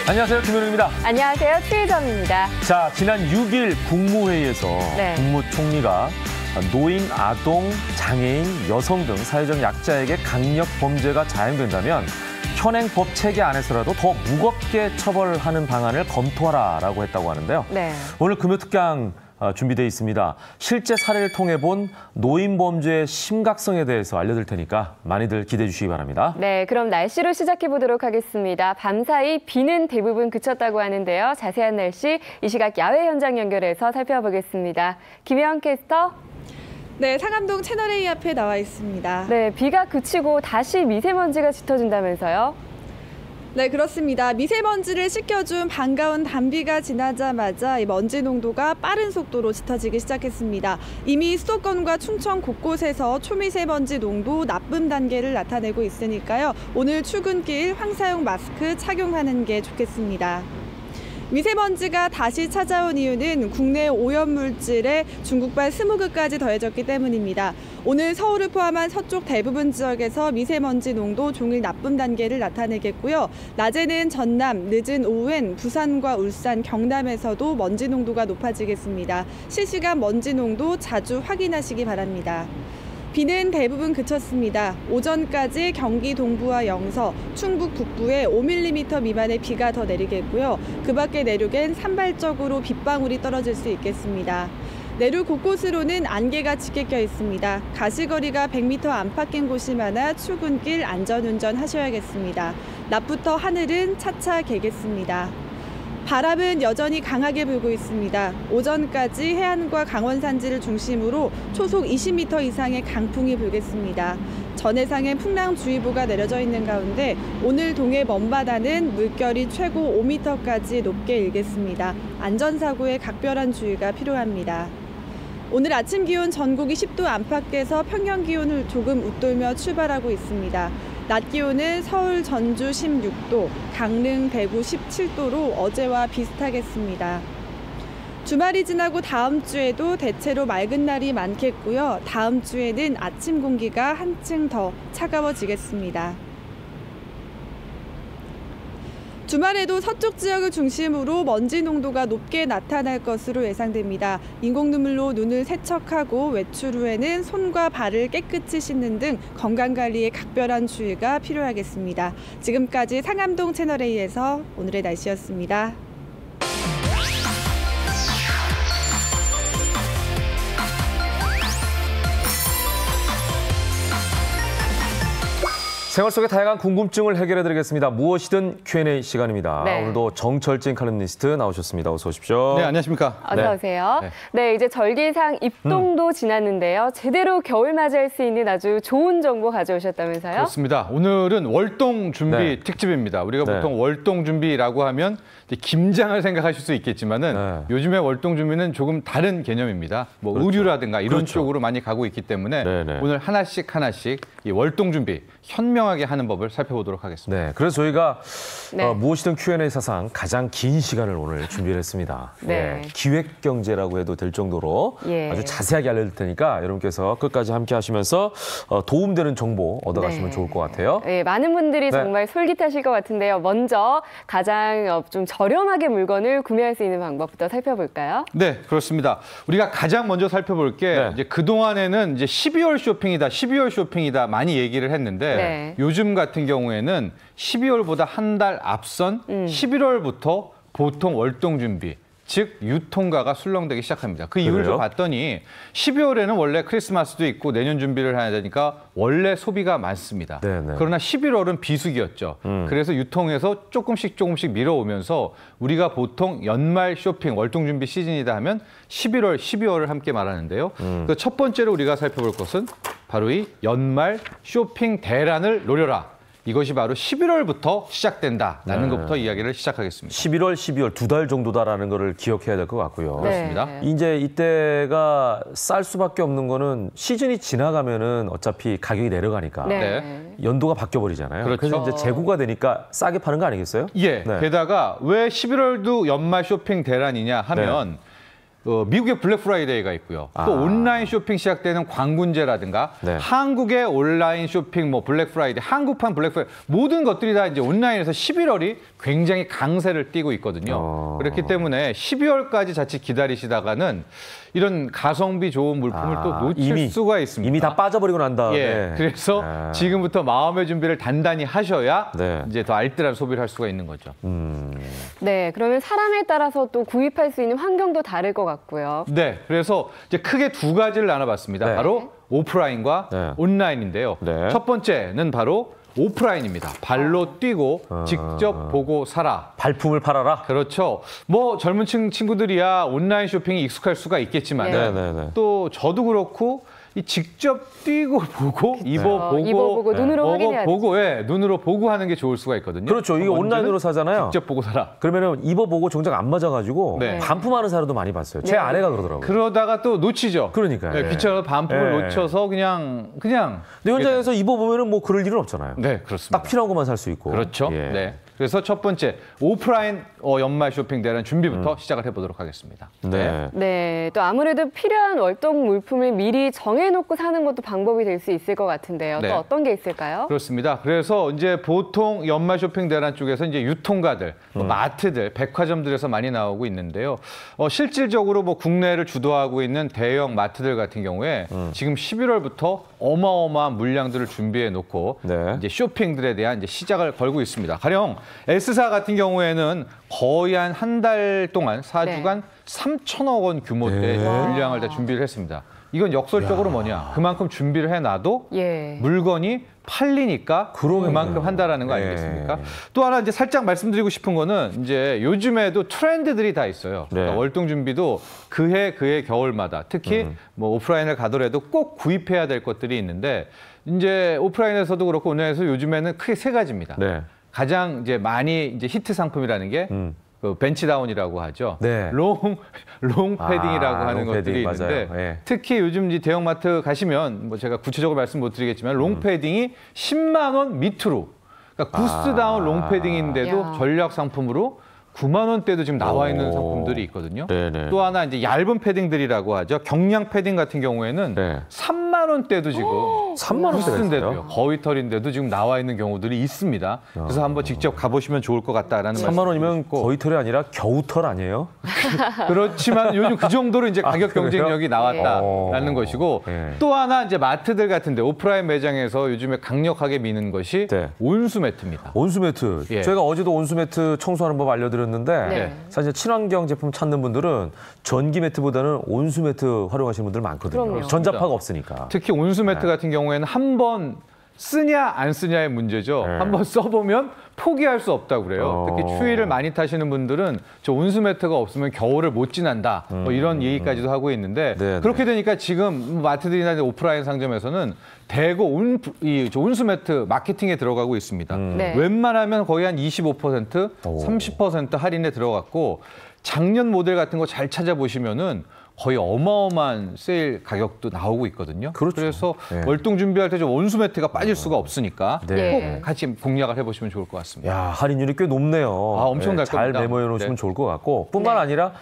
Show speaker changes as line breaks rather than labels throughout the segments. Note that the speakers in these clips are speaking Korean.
안녕하세요, 김현우입니다.
안녕하세요, 최희정입니다.
자, 지난 6일 국무회의에서 국무총리가 노인, 아동, 장애인, 여성 등 사회적 약자에게 강력 범죄가 자행된다면 현행 법 체계 안에서라도 더 무겁게 처벌하는 방안을 검토하라라고 했다고 하는데요. 오늘 금요특강 준비되어 있습니다. 실제 사례를 통해 본 노인 범죄의 심각성에 대해서 알려드릴 테니까 많이들 기대해 주시기 바랍니다. 네,
그럼 날씨로 시작해 보도록 하겠습니다. 밤사이 비는 대부분 그쳤다고 하는데요. 자세한 날씨 이 시각 야외 현장 연결해서 살펴보겠습니다. 김혜영 캐스터.
네, 상암동 채널A 앞에 나와 있습니다.
네, 비가 그치고 다시 미세먼지가 짙어진다면서요?
네, 그렇습니다. 미세먼지를 씻겨준 반가운 단비가 지나자마자 이 먼지 농도가 빠른 속도로 짙어지기 시작했습니다. 이미 수도권과 충청 곳곳에서 초미세먼지 농도 나쁨 단계를 나타내고 있으니까요. 오늘 출근길 황사용 마스크 착용하는 게 좋겠습니다. 미세먼지가 다시 찾아온 이유는 국내 오염물질에 중국발 스모그까지 더해졌기 때문입니다. 오늘 서울을 포함한 서쪽 대부분 지역에서 미세먼지 농도 종일 나쁨 단계를 나타내겠고요. 낮에는 전남, 늦은 오후엔 부산과 울산, 경남에서도 먼지 농도가 높아지겠습니다. 실시간 먼지 농도 자주 확인하시기 바랍니다. 비는 대부분 그쳤습니다. 오전까지 경기 동부와 영서, 충북 북부에 5mm 미만의 비가 더 내리겠고요. 그 밖에 내륙엔 산발적으로 빗방울이 떨어질 수 있겠습니다. 내륙 곳곳으로는 안개가 짙게 껴 있습니다. 가시거리가 100m 안팎인 곳이 많아 출근길 안전운전 하셔야겠습니다. 낮부터 하늘은 차차 개겠습니다. 바람은 여전히 강하게 불고 있습니다. 오전까지 해안과 강원 산지를 중심으로 초속 20m 이상의 강풍이 불겠습니다. 전해상에 풍랑주의보가 내려져 있는 가운데 오늘 동해 먼바다는 물결이 최고 5m까지 높게 일겠습니다. 안전사고에 각별한 주의가 필요합니다. 오늘 아침 기온 전국이 10도 안팎에서 평년 기온을 조금 웃돌며 출발하고 있습니다. 낮 기온은 서울, 전주 16도, 강릉, 대구 17도로 어제와 비슷하겠습니다. 주말이 지나고 다음 주에도 대체로 맑은 날이 많겠고요. 다음 주에는 아침 공기가 한층 더 차가워지겠습니다. 주말에도 서쪽 지역을 중심으로 먼지 농도가 높게 나타날 것으로 예상됩니다. 인공눈물로 눈을 세척하고 외출 후에는 손과 발을 깨끗이 씻는 등 건강관리에 각별한 주의가 필요하겠습니다. 지금까지 상암동 채널A에서 오늘의 날씨였습니다.
생활 속의 다양한 궁금증을 해결해드리겠습니다. 무엇이든 Q&A 시간입니다. 오늘도 정철진 칼럼니스트 나오셨습니다. 어서 오십시오.
네, 안녕하십니까.
어서 오세요. 네, 이제 절기상 입동도 지났는데요. 제대로 겨울 맞이할 수 있는 아주 좋은 정보 가져오셨다면서요?
그렇습니다. 오늘은 월동 준비 특집입니다. 우리가 보통 월동 준비라고 하면 김장을 생각하실 수 있겠지만은 요즘에 월동 준비는 조금 다른 개념입니다. 뭐 의류라든가 이런 쪽으로 많이 가고 있기 때문에 오늘 하나씩 이 월동 준비 현명하게 하는 법을 살펴보도록 하겠습니다.
네, 그래서 저희가 무엇이든 Q&A 사상 가장 긴 시간을 오늘 준비를 했습니다. 기획경제라고 해도 될 정도로 아주 자세하게 알려드릴 테니까 여러분께서 끝까지 함께 하시면서 도움되는 정보 얻어가시면 좋을 것 같아요.
네, 많은 분들이 정말 솔깃하실 것 같은데요. 먼저 가장 좀 저렴하게 물건을 구매할 수 있는 방법부터 살펴볼까요?
네, 그렇습니다. 우리가 가장 먼저 살펴볼 게 이제 그동안에는 이제 12월 쇼핑이다 많이 얘기를 했는데 요즘 같은 경우에는 12월보다 한 달 앞선 11월부터 보통 월동 준비, 즉 유통가가 술렁되기 시작합니다. 그 이유를 좀 봤더니 12월에는 원래 크리스마스도 있고 내년 준비를 해야 되니까 원래 소비가 많습니다. 그러나 11월은 비수기였죠. 그래서 유통에서 조금씩 밀어오면서 우리가 보통 연말 쇼핑, 월동 준비 시즌이다 하면 11월, 12월을 함께 말하는데요. 그 첫 번째로 우리가 살펴볼 것은 바로 이 연말 쇼핑 대란을 노려라. 이것이 바로 11월부터 시작된다라는 것부터 이야기를 시작하겠습니다.
11월, 12월 2달 정도다라는 거를 기억해야 될 것 같고요.
그렇습니다.
이제 이때가 쌀 수밖에 없는 거는 시즌이 지나가면은 어차피 가격이 내려가니까 연도가 바뀌어 버리잖아요.
그렇죠.
그래서 이제 재고가 되니까 싸게 파는 거 아니겠어요?
예. 게다가 왜 11월도 연말 쇼핑 대란이냐 하면 미국의 블랙 프라이데이가 있고요. 또 온라인 쇼핑 시작되는 광군제라든가 한국의 온라인 쇼핑, 뭐 블랙 프라이데이, 한국판 블랙 프라이데이 모든 것들이 다 이제 온라인에서 11월이 굉장히 강세를 띠고 있거든요. 그렇기 때문에 12월까지 자칫 기다리시다가는 이런 가성비 좋은 물품을 또 놓칠 수가 있습니다.
이미 다 빠져버리고 난 다음에.
예. 그래서 지금부터 마음의 준비를 단단히 하셔야 이제 더 알뜰한 소비를 할 수가 있는 거죠.
네, 그러면 사람에 따라서 또 구입할 수 있는 환경도 다를 것 같고요.
네, 그래서 이제 크게 두 가지를 나눠봤습니다. 바로 오프라인과 온라인인데요. 첫 번째는 바로 오프라인입니다. 발로 뛰고 직접 보고 사라.
발품을 팔아라?
그렇죠. 뭐 젊은 친구들이야 온라인 쇼핑이 익숙할 수가 있겠지만 또 저도 그렇고 이 직접 뛰고 보고 입어보고
눈으로 확인해야
먹어보고 눈으로 보고 하는 게 좋을 수가 있거든요.
그렇죠. 이게 온라인으로 사잖아요.
직접 보고 사라.
그러면은 입어보고 정작 안 맞아가지고 반품하는 사람도 많이 봤어요. 제 아내가 그러더라고요.
그러다가 또 놓치죠.
그러니까요.
귀찮아서 반품을 놓쳐서 그냥. 근데
현장에서 입어보면은 뭐 그럴 일은 없잖아요.
네, 그렇습니다.
딱 필요한 것만 살 수 있고.
그렇죠. 네. 그래서 첫 번째 오프라인 연말 쇼핑 대란 준비부터 시작을 해보도록 하겠습니다.
네, 또 아무래도 필요한 월동 물품을 미리 정해놓고 사는 것도 방법이 될 수 있을 것 같은데요. 또 어떤 게 있을까요?
그렇습니다. 그래서 이제 보통 연말 쇼핑 대란 쪽에서 이제 유통가들, 마트들, 백화점들에서 많이 나오고 있는데요. 실질적으로 뭐 국내를 주도하고 있는 대형 마트들 같은 경우에 지금 11월부터 어마어마한 물량들을 준비해 놓고 이제 쇼핑들에 대한 이제 시작을 걸고 있습니다. 가령 S사 같은 경우에는 거의 한 달 동안 4주간 3천억 원 규모대 물량을 다 준비를 했습니다. 이건 역설적으로 뭐냐? 그만큼 준비를 해놔도 물건이 팔리니까 그만큼 한다라는 거 아니겠습니까? 또 하나 이제 살짝 말씀드리고 싶은 거는 이제 요즘에도 트렌드들이 다 있어요. 그러니까 월동 준비도 그해 겨울마다 특히 뭐 오프라인을 가더라도 꼭 구입해야 될 것들이 있는데 이제 오프라인에서도 그렇고 온라인에서 요즘에는 크게 세 가지입니다. 가장 이제 많이 이제 히트 상품이라는 게 그 벤치다운이라고 하죠. 롱 패딩이라고 하는 것들이 있는데 특히 요즘 이제 대형마트 가시면 뭐 제가 구체적으로 말씀 못 드리겠지만 롱 패딩이 10만 원 밑으로 그러니까 구스다운 롱 패딩인데도 전략 상품으로 9만 원대도 지금 나와 있는 상품들이 있거든요. 또 하나 이제 얇은 패딩들이라고 하죠. 경량 패딩 같은 경우에는 3만 원대도 지금
3만
원대인데도요. 거위털인데도 지금 나와 있는 경우들이 있습니다. 그래서 한번 직접 가보시면 좋을 것 같다라는
3만 원이면 거위털이 아니라 겨우털 아니에요?
그렇지만 요즘 그 정도로 이제 가격 경쟁력이 나왔다라는 것이고 또 하나 이제 마트들 같은데 오프라인 매장에서 요즘에 강력하게 미는 것이 온수 매트입니다.
온수 매트. 저희가 어제도 온수 매트 청소하는 법 알려드렸는데 사실 친환경 제품 찾는 분들은 전기 매트보다는 온수 매트 활용하시는 분들 많거든요.
그럼요.
전자파가 없으니까.
특히 온수 매트 같은 경우에는 한번 쓰냐 안 쓰냐의 문제죠. 한번 써보면 포기할 수 없다고 그래요. 특히 추위를 많이 타시는 분들은 저 온수 매트가 없으면 겨울을 못 지난다. 뭐 이런 얘기까지도 하고 있는데 그렇게 되니까 지금 마트들이나 오프라인 상점에서는 대거 온수 매트 마케팅에 들어가고 있습니다. 웬만하면 거의 한 25%, 30% 할인에 들어갔고 작년 모델 같은 거 잘 찾아보시면은 거의 어마어마한 세일 가격도 나오고 있거든요. 그래서 월동 준비할 때 좀 온수 매트가 빠질 수가 없으니까 꼭 같이 공략을 해보시면 좋을 것 같습니다.
야, 할인율이 꽤 높네요.
엄청 날
잘
겁니다.
메모해 놓으시면 좋을 것 같고 뿐만 아니라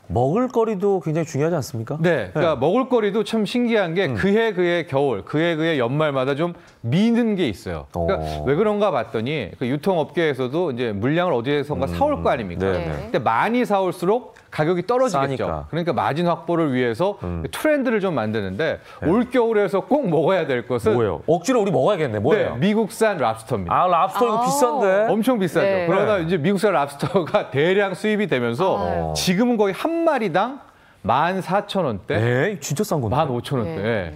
먹을거리도 굉장히 중요하지 않습니까?
그러니까 먹을거리도 참 신기한 게 그해 겨울, 그해 연말마다 좀 미는 게 있어요. 그러니까 왜 그런가 봤더니 그 유통업계에서도 이제 물량을 어디에선가 사올 거 아닙니까? 근데 많이 사올수록 가격이 떨어지겠죠. 싸니까. 그러니까 마진 확보를 위해서 트렌드를 좀 만드는데 올겨울에서 꼭 먹어야 될 것은
뭐예요? 억지로 우리 먹어야겠네. 뭐예요?
미국산 랍스터입니다.
아, 랍스터 이거 비싼데?
엄청 비싸죠. 그러다 이제 미국산 랍스터가 대량 수입이 되면서 지금은 거의 한 마리당 14,000원대.
진짜 싼 건데.
15,000원대.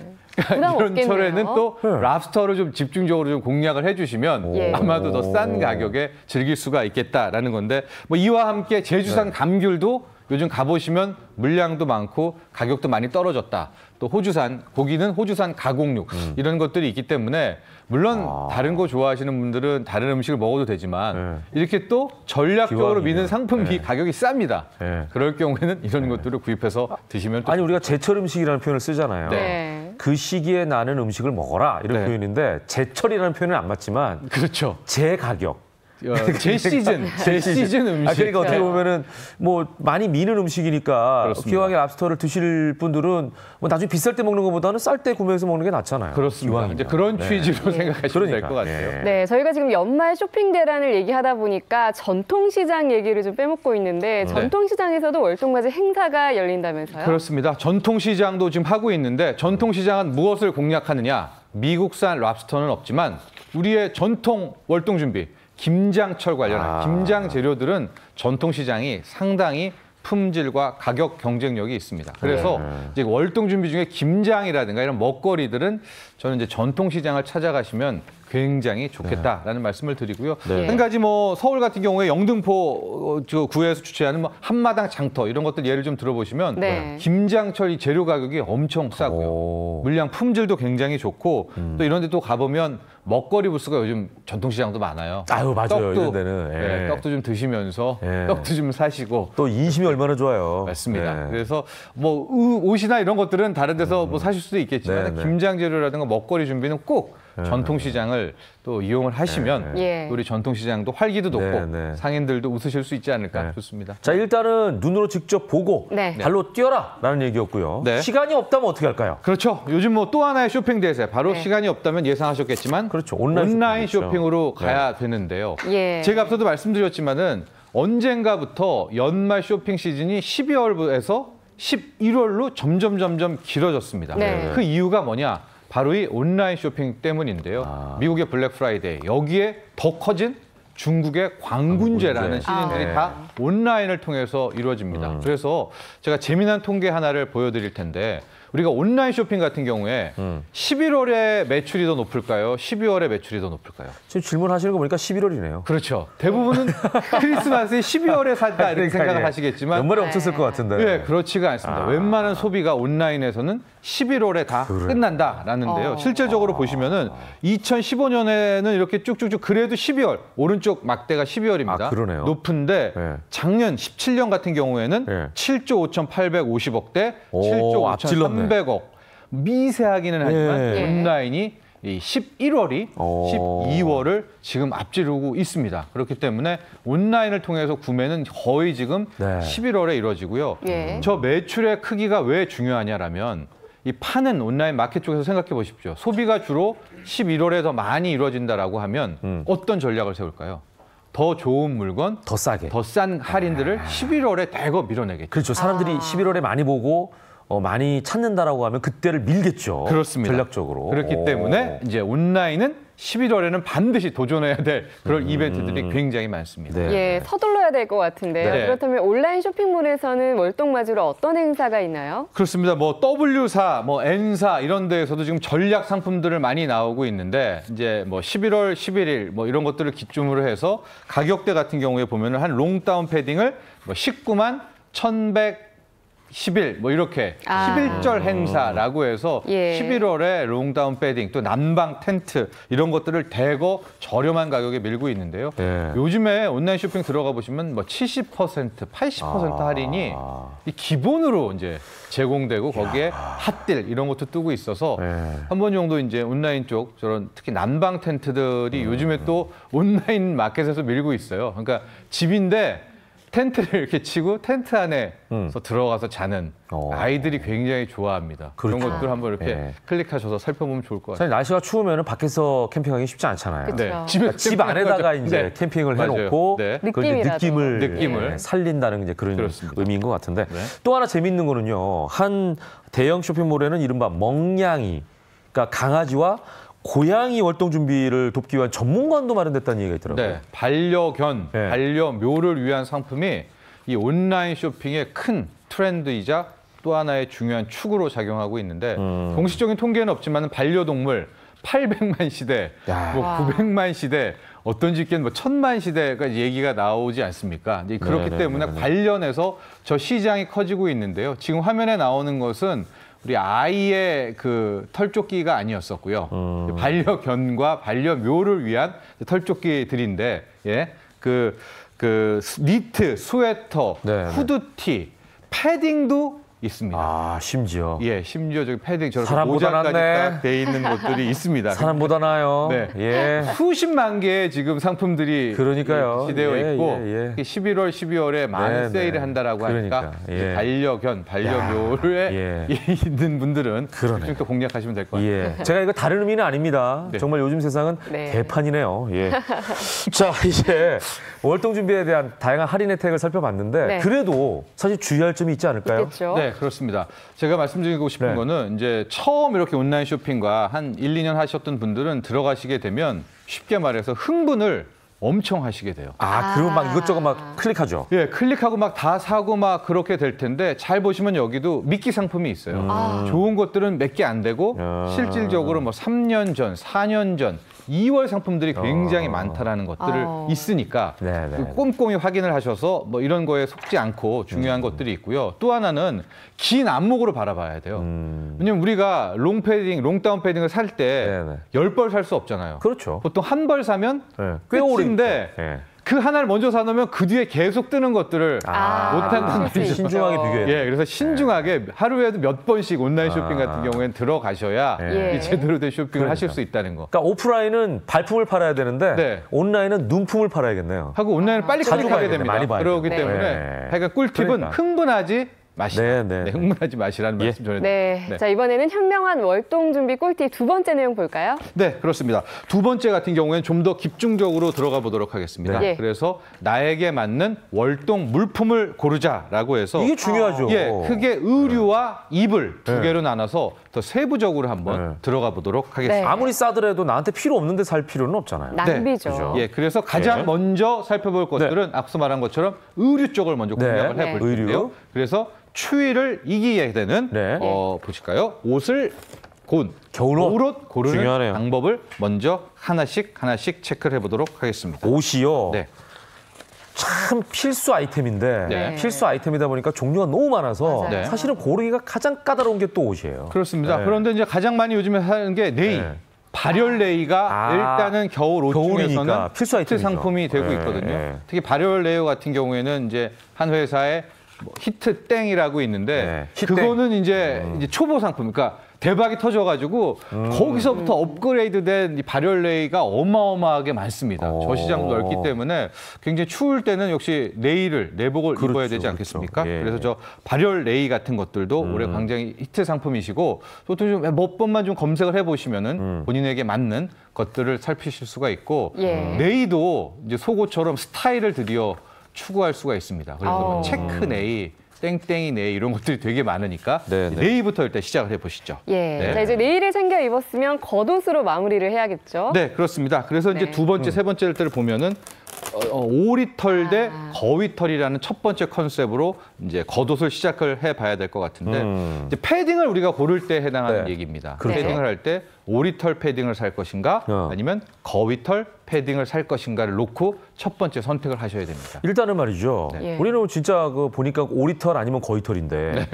이런 철에는 또 랍스터를 좀 집중적으로 좀 공략을 해주시면 아마도 더 싼 가격에 즐길 수가 있겠다라는 건데 뭐 이와 함께 제주산 감귤도 요즘 가보시면 물량도 많고 가격도 많이 떨어졌다. 또 호주산, 고기는 호주산 가공육 이런 것들이 있기 때문에 물론 다른 거 좋아하시는 분들은 다른 음식을 먹어도 되지만 이렇게 또 전략적으로 미는 상품이 가격이 쌉니다. 그럴 경우에는 이런 것들을 구입해서 드시면 또
아니 우리가 제철 음식이라는 표현을 쓰잖아요. 그 시기에 나는 음식을 먹어라 이런 표현인데 제철이라는 표현은 안 맞지만
그렇죠.
제 가격.
제 시즌 음식.
그러니까 어떻게 보면은 뭐 많이 미는 음식이니까
그렇습니다.
기왕에 랍스터를 드실 분들은 뭐 나중에 비쌀 때 먹는 것보다는 쌀 때 구매해서 먹는 게 낫잖아요.
그렇습니다. 이제 그런 취지로 생각하시면 될 것 같아요.
네, 저희가 지금 연말 쇼핑 대란을 얘기하다 보니까 전통시장 얘기를 좀 빼먹고 있는데 전통시장에서도 월동맞이 행사가 열린다면서요?
그렇습니다. 전통시장도 지금 하고 있는데 전통시장은 무엇을 공략하느냐? 미국산 랍스터는 없지만 우리의 전통 월동 준비. 김장철 관련한 김장 재료들은 전통시장이 상당히 품질과 가격 경쟁력이 있습니다. 그래서 이제 월동 준비 중에 김장이라든가 이런 먹거리들은 저는 이제 전통시장을 찾아가시면 굉장히 좋겠다라는 말씀을 드리고요. 한 가지 뭐 서울 같은 경우에 영등포 구에서 주최하는 뭐 한마당 장터 이런 것들 예를 좀 들어보시면 김장철 이 재료 가격이 엄청 싸고요. 물량 품질도 굉장히 좋고 또 이런 데 또 가보면 먹거리 부스가 요즘 전통시장도 많아요.
아유 맞아요.
떡도,
이런 데는
떡도 좀 드시면서 떡도 좀 사시고
또 인심이 얼마나 좋아요.
맞습니다. 그래서 뭐 옷이나 이런 것들은 다른 데서 뭐 사실 수도 있겠지만 김장 재료라든가 먹거리 준비는 꼭 전통시장을 또 이용을 하시면 우리 전통시장도 활기도 돋고 상인들도 웃으실 수 있지 않을까 좋습니다.
자 일단은 눈으로 직접 보고 발로 뛰어라라는 얘기였고요. 시간이 없다면 어떻게 할까요?
그렇죠. 요즘 뭐 또 하나의 쇼핑 대세 바로 시간이 없다면 예상하셨겠지만
그렇죠.
온라인 쇼핑으로 가야 되는데요. 제가 앞서도 말씀드렸지만은 언젠가부터 연말 쇼핑 시즌이 12월에서 11월로 점점 길어졌습니다. 그 이유가 뭐냐? 바로 이 온라인 쇼핑 때문인데요. 미국의 블랙 프라이데이, 여기에 더 커진 중국의 광군제라는 시즌들이 다 온라인을 통해서 이루어집니다. 그래서 제가 재미난 통계 하나를 보여드릴 텐데 우리가 온라인 쇼핑 같은 경우에 11월에 매출이 더 높을까요? 12월에 매출이 더 높을까요?
지금 질문하시는 거 보니까 11월이네요.
그렇죠. 대부분은 크리스마스에 12월에 산다 이렇게 생각을 하시겠지만
연말에 없었을 것 같은데.
네, 그렇지가 않습니다. 웬만한 소비가 온라인에서는 11월에 다 끝난다라는데요. 실질적으로 보시면은 2015년에는 이렇게 쭉쭉쭉 그래도 12월 오른쪽 막대가 12월입니다.
그러네요.
높은데 작년 17년 같은 경우에는 7조 5,850억 대 7조 5,300억. 미세하기는 하지만 온라인이 이 11월이 12월을 지금 앞지르고 있습니다. 그렇기 때문에 온라인을 통해서 구매는 거의 지금 11월에 이루어지고요. 저 매출의 크기가 왜 중요하냐라면 이 파는 온라인 마켓 쪽에서 생각해 보십시오. 소비가 주로 11월에 더 많이 이루어진다라고 하면 어떤 전략을 세울까요? 더 좋은 물건,
더 싸게,
더 싼 할인들을 11월에 대거 밀어내겠죠.
그렇죠. 사람들이 11월에 많이 보고 많이 찾는다라고 하면 그때를 밀겠죠.
그렇습니다.
전략적으로.
그렇기 때문에 이제 온라인은 11월에는 반드시 도전해야 될 그런 이벤트들이 굉장히 많습니다.
서둘러야 될 것 같은데요. 그렇다면 온라인 쇼핑몰에서는 월동맞이로 어떤 행사가 있나요?
그렇습니다. 뭐 W사, 뭐 N사 이런 데에서도 지금 전략 상품들을 많이 나오고 있는데 이제 뭐 11월 11일 뭐 이런 것들을 기점으로 해서 가격대 같은 경우에 보면은 한 롱다운 패딩을 뭐 19만 1,111 뭐 이렇게 11절 행사라고 해서 11월에 롱다운 패딩 또 난방 텐트 이런 것들을 대거 저렴한 가격에 밀고 있는데요. 요즘에 온라인 쇼핑 들어가 보시면 뭐 70%, 80% 할인이 이 기본으로 이제 제공되고 거기에 핫딜 이런 것도 뜨고 있어서 한 번 정도 이제 온라인 쪽 저런 특히 난방 텐트들이 요즘에 또 온라인 마켓에서 밀고 있어요. 그러니까 집인데 텐트를 이렇게 치고 텐트 안에서 들어가서 자는 아이들이 굉장히 좋아합니다. 그런 것들 한번 이렇게 클릭하셔서 살펴보면 좋을 것 같아요.
사실 날씨가 추우면 밖에서 캠핑하기 쉽지 않잖아요. 집 안에다가 이제 캠핑을 해놓고 그 느낌을 살린다는 이제 그런 의미인 것 같은데 또 하나 재밌는 거는요. 한 대형 쇼핑몰에는 이른바 멍냥이, 그러니까 강아지와 고양이 월동 준비를 돕기 위한 전문관도 마련됐다는 얘기가 있더라고요.
반려견, 반려묘를 위한 상품이 이 온라인 쇼핑의 큰 트렌드이자 또 하나의 중요한 축으로 작용하고 있는데 공식적인 통계는 없지만 반려동물 800만 시대, 뭐 900만 시대 어떤 집기는 뭐 1000만 시대가 얘기가 나오지 않습니까? 이제 그렇기 때문에 관련해서 저 시장이 커지고 있는데요. 지금 화면에 나오는 것은 우리 아이의 그 털조끼가 아니었었고요. 반려견과 반려묘를 위한 털조끼들인데, 예, 그 니트, 스웨터, 후드티, 패딩도 있습니다.
아, 심지어.
예, 심지어 저기 패딩 저렇게
사람보다
모자까지
낫네.
딱 돼 있는 것들이 있습니다.
사람보다 나아요.
네.
예.
수십만 개의 지금 상품들이
그러니까요.
비치되어
예,
있고
예, 예.
11월, 12월에 많은
네,
세일을 한다라고 하니까
그러니까, 예.
반려견, 반려묘에 있는 분들은
그러네.
좀 더 공략하시면 될 것 같아요.
예. 제가 이거 다른 의미는 아닙니다.
네.
정말 요즘 세상은
네.
개판이네요. 예. 자, 이제 월동 준비에 대한 다양한 할인 혜택을 살펴봤는데
네.
그래도 사실 주의할 점이 있지 않을까요?
있겠죠.
네, 그렇습니다. 제가 말씀드리고 싶은
네.
거는 이제 처음 이렇게 온라인 쇼핑과 한 1, 2년 하셨던 분들은 들어가시게 되면 쉽게 말해서 흥분을 엄청 하시게 돼요.
그리고 막 이것저것 막 클릭하죠.
예, 클릭하고 막 다 사고 막 그렇게 될 텐데 잘 보시면 여기도 미끼 상품이 있어요. 좋은 것들은 몇 개 안 되고 실질적으로 뭐 3년 전, 4년 전, 2월 상품들이 굉장히 많다라는 것들을 있으니까
네네.
꼼꼼히 확인을 하셔서 뭐 이런 거에 속지 않고 중요한 것들이 있고요. 또 하나는 긴 안목으로 바라봐야 돼요. 왜냐면 우리가 롱패딩, 롱다운 패딩을 살 때
네네.
10벌 살 수 없잖아요.
그렇죠.
보통 한 벌 사면
네. 꽤 오래
끝인데
네.
그 하나를 먼저 사놓으면 그 뒤에 계속 뜨는 것들을 못한단 말이죠.
신중하게 비교해야 돼요.
예, 그래서 신중하게 하루에도 몇 번씩 온라인 쇼핑 같은 경우에는 들어가셔야
예.
이 제대로 된 쇼핑을 하실 수 있다는 거.
그러니까 오프라인은 발품을 팔아야 되는데
네.
온라인은 눈품을 팔아야겠네요.
하고 온라인을 빨리
자주
클릭하게
봐야
됩니다.
많이 봐야
그러기
돼요.
때문에
네.
하여간 꿀팁은
그러니까.
흥분하지 마시라.
네, 네.
네, 흥분하지 마시라는 말씀 전해드립니다.
네.
네.
자, 이번에는 현명한 월동 준비 꿀팁 두 번째 내용 볼까요?
네, 그렇습니다. 두 번째 같은 경우에는 좀 더 집중적으로 들어가 보도록 하겠습니다.
네.
그래서 나에게 맞는 월동 물품을 고르자라고 해서
이게 중요하죠.
예, 크게 의류와 이불 두 개로 나눠서 더 세부적으로 한번
네.
들어가 보도록 하겠습니다.
네.
아무리 싸더라도 나한테 필요 없는데 살 필요는 없잖아요.
낭비죠.
그죠.
예, 그래서 가장
네.
먼저 살펴볼 것들은 앞서 말한 것처럼 의류 쪽을 먼저
네.
공략을 해볼
네.
텐데요.
의류.
그래서 추위를 이기게 되는
네.
보실까요? 옷을
겨울옷
고르는
중요하네요.
방법을 먼저 하나씩 체크를 해보도록 하겠습니다.
옷이요.
네.
참 필수 아이템인데
네.
필수 아이템이다 보니까 종류가 너무 많아서
맞아요.
네.
사실은 고르기가 가장 까다로운 게 또 옷이에요.
그렇습니다.
네.
그런데 이제 가장 많이 요즘에 하는 게 네이.
네.
발열 레이가
아,
일단은 겨울 옷
겨울이니까
중에서는
필수 아이템이죠.
상품이 되고
네,
있거든요.
네.
특히 발열 레이 같은 경우에는 이제 한 회사에 뭐 히트 땡이라고 있는데
네, 히트땡.
그거는 이제 초보 상품, 그러니까 대박이 터져가지고 거기서부터 업그레이드된 이 발열 레이가 어마어마하게 많습니다. 저 시장도 넓기 때문에 굉장히 추울 때는 역시 내복을
그렇죠,
입어야 되지 않겠습니까?
그렇죠. 예.
그래서 저 발열 레이 같은 것들도 올해 굉장히 히트 상품이시고 또 좀 몇 번만 좀 검색을 해보시면은 본인에게 맞는 것들을 살피실 수가 있고
예.
네이도 이제 속옷처럼 스타일을 드디어 추구할 수가 있습니다. 그래서 뭐 체크 네이, 땡땡이 네이 이런 것들이 되게 많으니까
네, 네.
네이부터 일단 시작을 해보시죠.
예.
네.
자, 이제 내일을 챙겨 입었으면 겉옷으로 마무리를 해야겠죠.
네, 그렇습니다. 그래서 이제
네.
두 번째, 세 번째 때를 보면은 오리털 대 거위털이라는 첫 번째 컨셉으로 이제 겉옷을 시작을 해봐야 될 것 같은데 이제 패딩을 우리가 고를 때 해당하는
네.
얘기입니다.
그렇죠.
패딩을 할 때 오리털 패딩을 살 것인가 아니면 거위털 패딩을 살 것인가를 놓고 첫 번째 선택을 하셔야 됩니다.
일단은 말이죠.
네.
우리는 진짜 그 보니까 오리털 아니면 거위털인데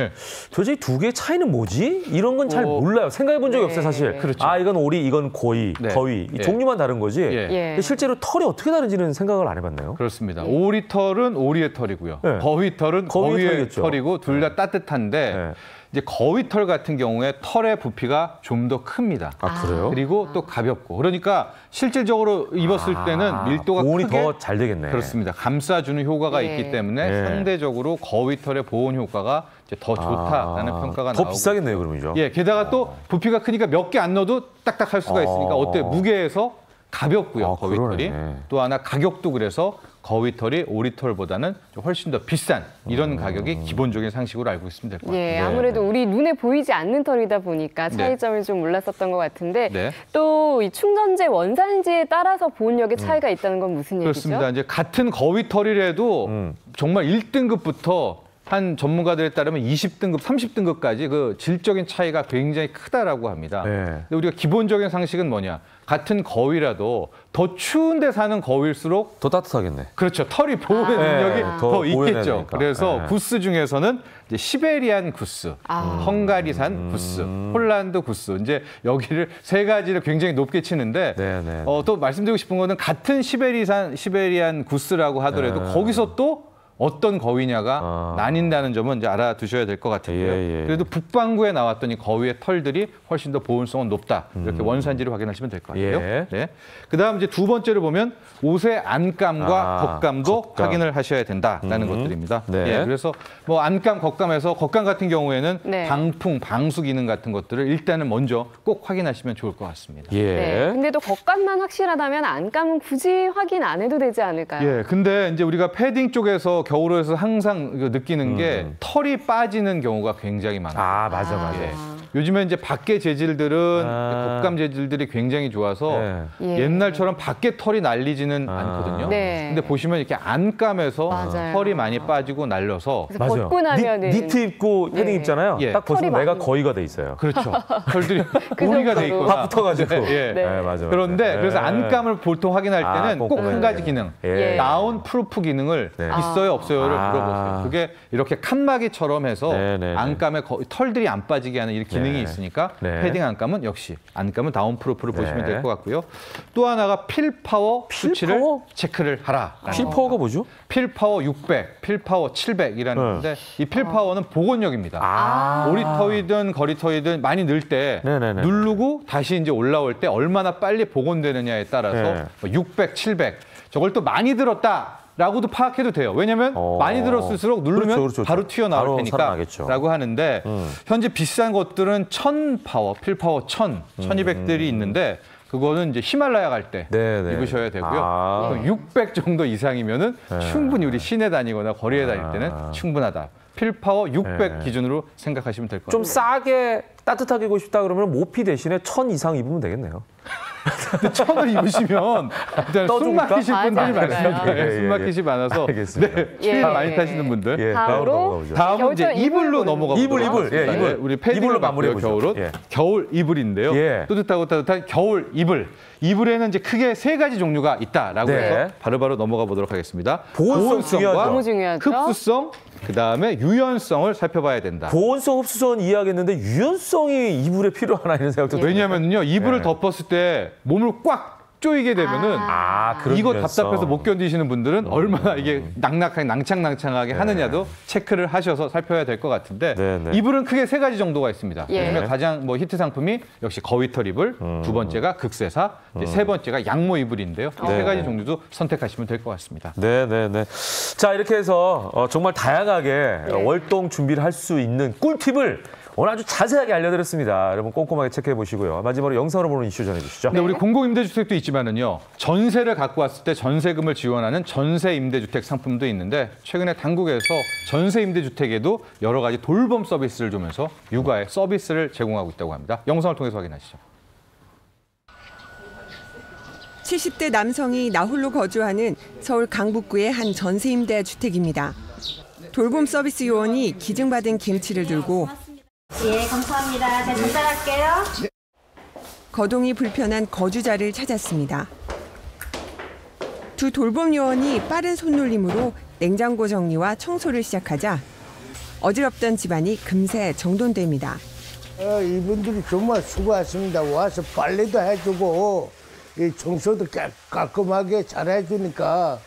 도대체 이 두 개의 차이는 뭐지? 이런 건 잘 몰라요. 생각해 본 적이
네.
없어요, 사실.
그렇죠.
아, 이건 오리, 이건 거위,
네.
거위. 이
예.
종류만 다른 거지.
예.
예.
근데 실제로 털이 어떻게 다른지는 생각을 안 해봤네요.
그렇습니다. 오리털은 오리의 털이고요.
네.
거위털은
거위의
거위의
털이겠죠.
털이고 둘 다 따뜻한데
네.
이제 거위털 같은 경우에 털의 부피가 좀 더 큽니다.
아, 그래요?
그리고 또 가볍고 그러니까 실질적으로 입었을 때는 밀도가
보온이
크게
더 잘 되겠네.
그렇습니다. 감싸주는 효과가
예.
있기 때문에
예.
상대적으로 거위털의 보온 효과가 이제 더 좋다라는 평가가
더
나오고
비싸겠네요, 그러면요.
예, 게다가 또 부피가 크니까 몇 개 안 넣어도 딱딱할 수가 있으니까 어때? 무게에서 가볍고요,
아,
거위털이.
그러네.
또 하나 가격도 그래서 거위털이 오리털보다는 좀 훨씬 더 비싼 이런 가격이 기본적인 상식으로 알고 있으면 될 것 같아요.
예, 아무래도 우리 눈에 보이지 않는 털이다 보니까 차이점을 좀 몰랐었던 것 같은데
네.
또 이 충전재 원산지에 따라서 보온력의 차이가 있다는 건 무슨 얘기죠?
그렇습니다. 이제 같은 거위털이라도 정말 1등급부터 한 전문가들에 따르면 20등급, 30등급까지 그 질적인 차이가 굉장히 크다라고 합니다.
네.
근데 우리가 기본적인 상식은 뭐냐? 같은 거위라도 더 추운 데 사는 거위일수록
더 따뜻하겠네.
그렇죠. 털이 보호의 능력이 더 있겠죠.
되니까.
그래서 구스 중에서는 이제 시베리안 구스, 헝가리산 구스, 폴란드 구스. 이제 여기를 세 가지를 굉장히 높게 치는데 또 말씀드리고 싶은 거는 같은 시베리안 구스라고 하더라도 거기서 또 어떤 거위냐가 나뉜다는 점은 이제 알아두셔야 될 것 같은데요. 그래도 북반구에 나왔던 이 거위의 털들이 훨씬 더 보온성은 높다. 이렇게 원산지를 확인하시면 될 것 같아요. 네. 그다음 이제 두 번째를 보면 옷의 안감과 겉감도 확인을 하셔야 된다라는 것들입니다. 그래서 뭐 안감, 겉감에서 겉감 같은 경우에는 방풍, 방수 기능 같은 것들을 일단은 먼저 꼭 확인하시면 좋을 것 같습니다.
근데 또 겉감만 확실하다면 안감은 굳이 확인 안 해도 되지 않을까요?
근데 이제 우리가 패딩 쪽에서 겨울에서 항상 느끼는 게 털이 빠지는 경우가 굉장히 많아요.
맞아.
요즘에 이제 밖에 재질들은 겉감 재질들이 굉장히 좋아서 옛날처럼 밖에 털이 날리지는 않거든요. 근데 보시면 이렇게 안감에서 털이 많이 빠지고 날려서
벗고 나면은
니트 입고 패딩 입잖아요. 딱 벗으면 내가 거위가 돼 있어요.
그렇죠. 털들이 고리가 돼 있고
다 붙어가지고.
맞아. 그런데 그래서 안감을 보통 확인할 때는 꼭 한 가지 기능, 다운 프루프 기능을 있어요, 없어요를 물어보세요. 그게 이렇게 칸막이처럼 해서 안감에 털들이 안 빠지게 하는 이 기능이 있으니까 패딩 안감은 역시 안감은 다운 프루프를 보시면 될 것 같고요. 또 하나가 필파워 수치를 체크를 하라.
필파워가 뭐죠?
필파워 600, 필파워 700이라는 건데 이 필파워는 복원력입니다. 오리터이든 거리터이든 많이 넣을 때 누르고 다시 이제 올라올 때 얼마나 빨리 복원되느냐에 따라서 600, 700 저걸 또 많이 들었다. 라고도 파악해도 돼요. 왜냐하면 많이 들었을수록 누르면
그렇죠.
바로 튀어나올 테니까 라고 하는데 현재 비싼 것들은 1000파워, 필파워 1000, 1200들이 있는데 그거는 이제 히말라야 갈 때 입으셔야 되고요. 600 정도 이상이면은 충분히 우리 시내 다니거나 거리에 다닐 때는 충분하다. 필파워 600 기준으로 생각하시면 될 것 같아요.
좀 싸게 따뜻하게 입고 싶다 그러면 모피 대신에 1000 이상 입으면 되겠네요.
근데 1000을 입으시면 일단 숨 막히실 분들이 많습니다. 숨 막히시 많아서 많이 타시는 분들. 다음은 이제 이불로 넘어가 보도록 하겠습니다. 우리 패딩으로 마무리해요. 겨울옷. 겨울 이불인데요. 따뜻한 겨울 이불. 이불에는 이제 크게 세 가지 종류가 있다라고 해서 바로바로 넘어가 보도록 하겠습니다.
보온성과
흡수성, 그다음에 유연성을 살펴봐야 된다.
보온성, 흡수성은 이해하겠는데 유연성이 이불에 필요하나 이런 생각도 들어요.
왜냐하면요. 이불을 덮었을 때 몸을 꽉 조이게 되면은 이거 답답해서 못 견디시는 분들은 얼마나 이게 낭창낭창하게 하느냐도 체크를 하셔서 살펴야 될 것 같은데 이불은 크게 세 가지 정도가 있습니다. 그중에 가장 히트 상품이 역시 거위털 이불, 두 번째가 극세사, 세 번째가 양모 이불인데요. 세 가지 종류도 선택하시면 될 것 같습니다.
자, 이렇게 해서 정말 다양하게 월동 준비를 할 수 있는 꿀팁을 오늘 아주 자세하게 알려드렸습니다. 여러분 꼼꼼하게 체크해 보시고요. 마지막으로 영상으로 보는 이슈 전해주시죠.
우리 공공임대주택도 있지만은요. 전세를 갖고 왔을 때 전세금을 지원하는 전세임대주택 상품도 있는데 최근에 당국에서 전세임대주택에도 여러 가지 돌봄 서비스를 주면서 육아에 서비스를 제공하고 있다고 합니다. 영상을 통해서 확인하시죠.
70대 남성이 나홀로 거주하는 서울 강북구의 한 전세임대주택입니다. 돌봄 서비스 요원이 기증받은 김치를 들고
감사합니다. 제가 전달할게요.
거동이 불편한 거주자를 찾았습니다. 두 돌봄 요원이 빠른 손놀림으로 냉장고 정리와 청소를 시작하자 어지럽던 집안이 금세 정돈됩니다.
이분들이 정말 수고하십니다. 와서 빨래도 해주고 청소도 깔끔하게 잘 해주니까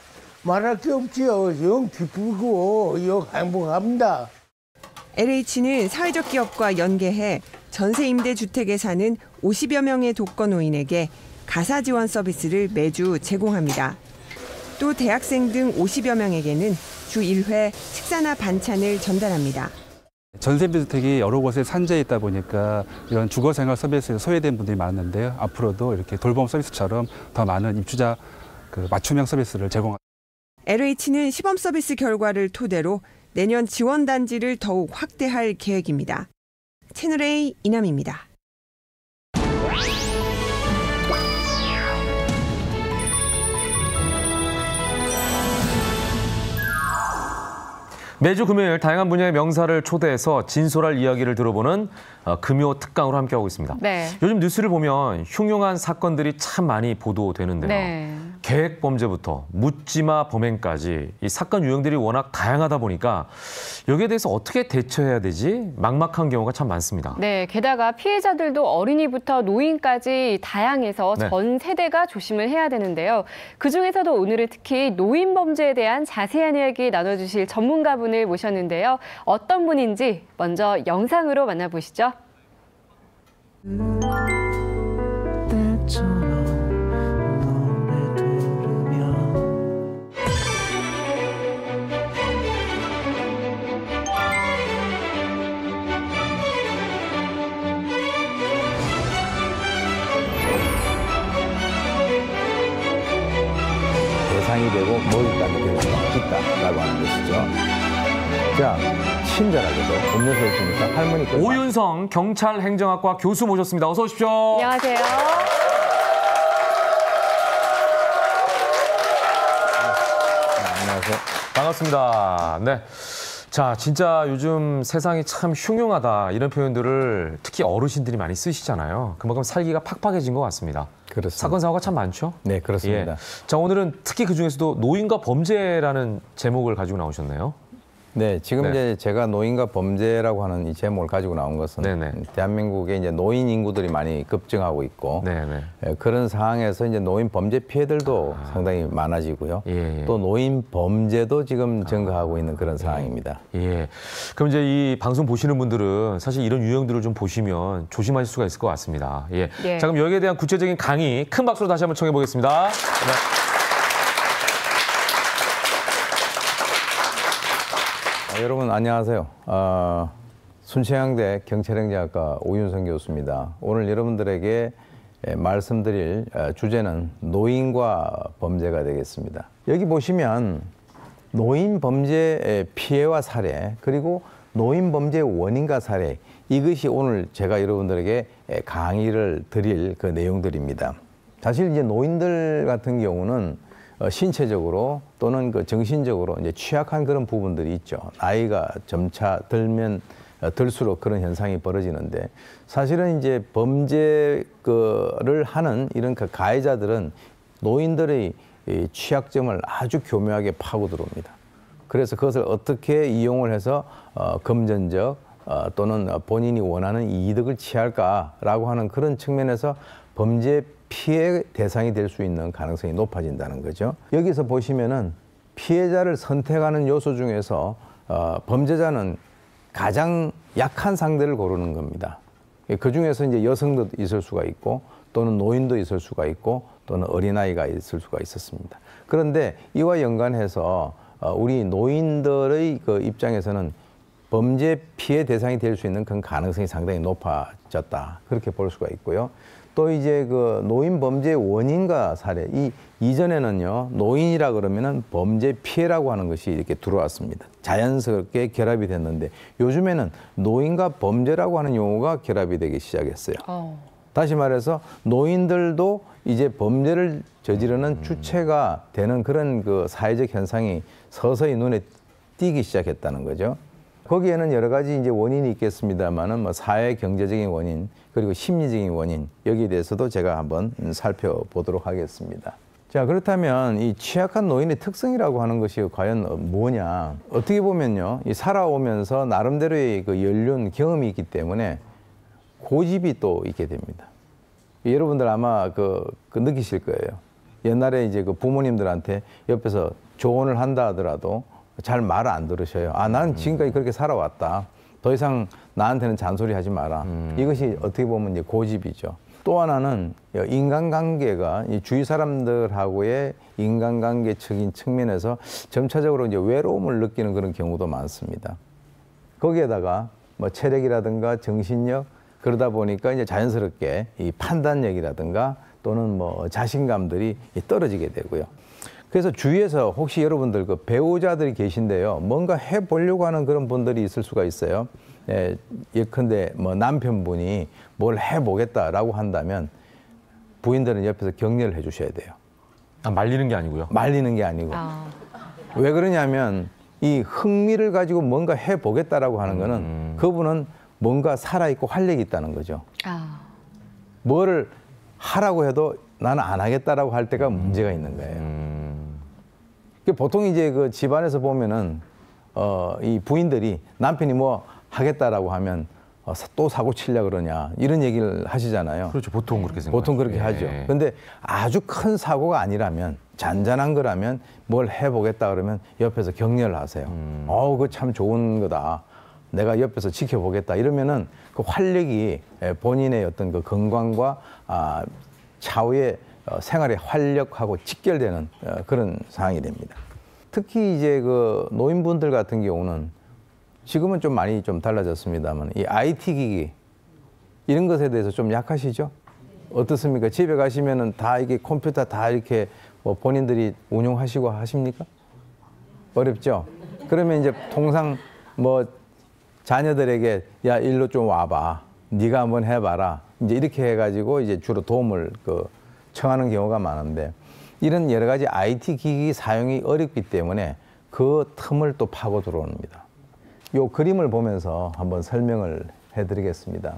말할 게 없지요. 영 기쁘고 영 행복합니다.
LH는 사회적 기업과 연계해 전세임대주택에 사는 50여 명의 독거노인에게 가사 지원 서비스를 매주 제공합니다. 또 대학생 등 50여 명에게는 주 1회 식사나 반찬을 전달합니다.
전세임대주택이 여러 곳에 산재해 있다 보니까 이런 주거생활 서비스에 소외된 분들이 많은데요. 앞으로도 이렇게 돌봄 서비스처럼 더 많은 입주자 맞춤형 서비스를 제공합니다.
LH는 시범 서비스 결과를 토대로 내년 지원 단지를 더욱 확대할 계획입니다. 채널A 이남입니다.
매주 금요일 다양한 분야의 명사를 초대해서 진솔할 이야기를 들어보는 금요 특강으로 함께하고 있습니다.
네.
요즘 뉴스를 보면 흉흉한 사건들이 참 많이 보도되는데요.
네.
계획 범죄부터 묻지마 범행까지 이 사건 유형들이 워낙 다양하다 보니까 여기에 대해서 어떻게 대처해야 되지 막막한 경우가 참 많습니다.
네, 게다가 피해자들도 어린이부터 노인까지 다양해서
네.
전 세대가 조심을 해야 되는데요. 그중에서도 오늘은 특히 노인 범죄에 대한 자세한 이야기 나눠주실 전문가분을 모셨는데요. 어떤 분인지 먼저 영상으로 만나보시죠.
대상이 되고 먹잇감이 될 수가 있다라고 하는 것이죠. 자, 친절하게도 음료수를 주니까 할머니께서
오윤성 경찰행정학과 교수 모셨습니다. 어서 오십시오.
안녕하세요.
안녕하세요.
반갑습니다. 네. 자, 진짜 요즘 세상이 참 흉흉하다 이런 표현들을 특히 어르신들이 많이 쓰시잖아요. 그만큼 살기가 팍팍해진 것 같습니다.
그렇습니다.
사건 사고가 참 많죠?
네, 그렇습니다.
예. 자, 오늘은 특히 그중에서도 노인과 범죄라는 제목을 가지고 나오셨네요.
네, 지금
네.
이제 제가 노인과 범죄라고 하는 이 제목을 가지고 나온 것은
네네.
대한민국에 이제 노인 인구들이 많이 급증하고 있고
네네.
그런 상황에서 이제 노인 범죄 피해들도 상당히 많아지고요.
예.
또 노인 범죄도 지금 증가하고 있는 그런 상황입니다.
예. 그럼 이제 이 방송 보시는 분들은 사실 이런 유형들을 좀 보시면 조심하실 수가 있을 것 같습니다. 예.
예.
자, 그럼 여기에 대한 구체적인 강의 큰 박수로 다시 한번 청해 보겠습니다. 네.
여러분 안녕하세요. 순천향대 경찰행정학과 오윤성 교수입니다. 오늘 여러분들에게 말씀드릴 주제는 노인과 범죄가 되겠습니다. 여기 보시면 노인 범죄의 피해와 사례 그리고 노인 범죄의 원인과 사례 이것이 오늘 제가 여러분들에게 강의를 드릴 그 내용들입니다. 사실 이제 노인들 같은 경우는 신체적으로 또는 그 정신적으로 이제 취약한 그런 부분들이 있죠. 나이가 점차 들면 들수록 그런 현상이 벌어지는데 사실은 이제 범죄를 하는 이런 그 가해자들은 노인들의 이 취약점을 아주 교묘하게 파고 들어옵니다. 그래서 그것을 어떻게 이용을 해서 금전적 또는 본인이 원하는 이득을 취할까라고 하는 그런 측면에서 범죄 피해 대상이 될 수 있는 가능성이 높아진다는 거죠. 여기서 보시면은 피해자를 선택하는 요소 중에서 범죄자는 가장 약한 상대를 고르는 겁니다. 그 중에서 이제 여성도 있을 수가 있고 또는 노인도 있을 수가 있고 또는 어린아이가 있을 수가 있었습니다. 그런데 이와 연관해서 우리 노인들의 그 입장에서는 범죄 피해 대상이 될 수 있는 그런 가능성이 상당히 높아졌다. 그렇게 볼 수가 있고요. 또 이제 그 노인 범죄 원인과 사례, 이전에는요, 노인이라 그러면은 범죄 피해라고 하는 것이 이렇게 들어왔습니다. 자연스럽게 결합이 됐는데 요즘에는 노인과 범죄라고 하는 용어가 결합이 되기 시작했어요. 다시 말해서 노인들도 이제 범죄를 저지르는 주체가 되는 그런 그 사회적 현상이 서서히 눈에 띄기 시작했다는 거죠. 거기에는 여러 가지 이제 원인이 있겠습니다만은 뭐 사회 경제적인 원인 그리고 심리적인 원인 여기에 대해서도 제가 한번 살펴보도록 하겠습니다. 자, 그렇다면 이 취약한 노인의 특성이라고 하는 것이 과연 뭐냐? 어떻게 보면요, 이 살아오면서 나름대로의 그 연륜 경험이 있기 때문에 고집이 또 있게 됩니다. 여러분들 아마 그 느끼실 거예요. 옛날에 이제 그 부모님들한테 옆에서 조언을 한다 하더라도 잘 말을 안 들으셔요. 아, 난 지금까지 그렇게 살아왔다. 더 이상 나한테는 잔소리 하지 마라. 이것이 어떻게 보면 이제 고집이죠. 또 하나는 인간관계가 이 주위 사람들하고의 인간관계적인 측면에서 점차적으로 이제 외로움을 느끼는 그런 경우도 많습니다. 거기에다가 뭐 체력이라든가 정신력 그러다 보니까 이제 자연스럽게 이 판단력이라든가 또는 뭐 자신감들이 떨어지게 되고요. 그래서 주위에서 혹시 여러분들 그 배우자들이 계신데요, 뭔가 해보려고 하는 그런 분들이 있을 수가 있어요. 예컨대 뭐 남편분이 뭘 해보겠다라고 한다면 부인들은 옆에서 격려를 해주셔야 돼요.
아, 말리는 게 아니고요?
말리는 게 아니고. 왜 그러냐면 이 흥미를 가지고 뭔가 해보겠다라고 하는 거는 그분은 뭔가 살아있고 활력이 있다는 거죠. 뭐를 하라고 해도 나는 안 하겠다라고 할 때가 문제가 있는 거예요. 보통 이제 그 집안에서 보면은 이 부인들이 남편이 뭐 하겠다라고 하면 또 사고 치려고 그러냐 이런 얘기를 하시잖아요.
그렇죠. 보통 그렇게 생각하죠.
보통 그렇게 하죠. 근데 아주 큰 사고가 아니라면 잔잔한 거라면 뭘 해보겠다 그러면 옆에서 격려를 하세요. 그거 참 좋은 거다. 내가 옆에서 지켜보겠다. 이러면은 그 활력이 본인의 어떤 그 건강과 차후의 생활의 활력하고 직결되는 그런 상황이 됩니다. 특히 이제 그 노인분들 같은 경우는 지금은 좀 많이 좀 달라졌습니다만 이 IT 기기 이런 것에 대해서 좀 약하시죠? 어떻습니까? 집에 가시면은 다 이게 컴퓨터 다 이렇게 뭐 본인들이 운용하시고 하십니까? 어렵죠? 그러면 이제 통상 뭐 자녀들에게 야 일로 좀 와봐, 네가 한번 해봐라. 이제 이렇게 해가지고 이제 주로 도움을 청하는 경우가 많은데 이런 여러 가지 IT 기기 사용이 어렵기 때문에 그 틈을 또 파고 들어옵니다. 요 그림을 보면서 한번 설명을 해드리겠습니다.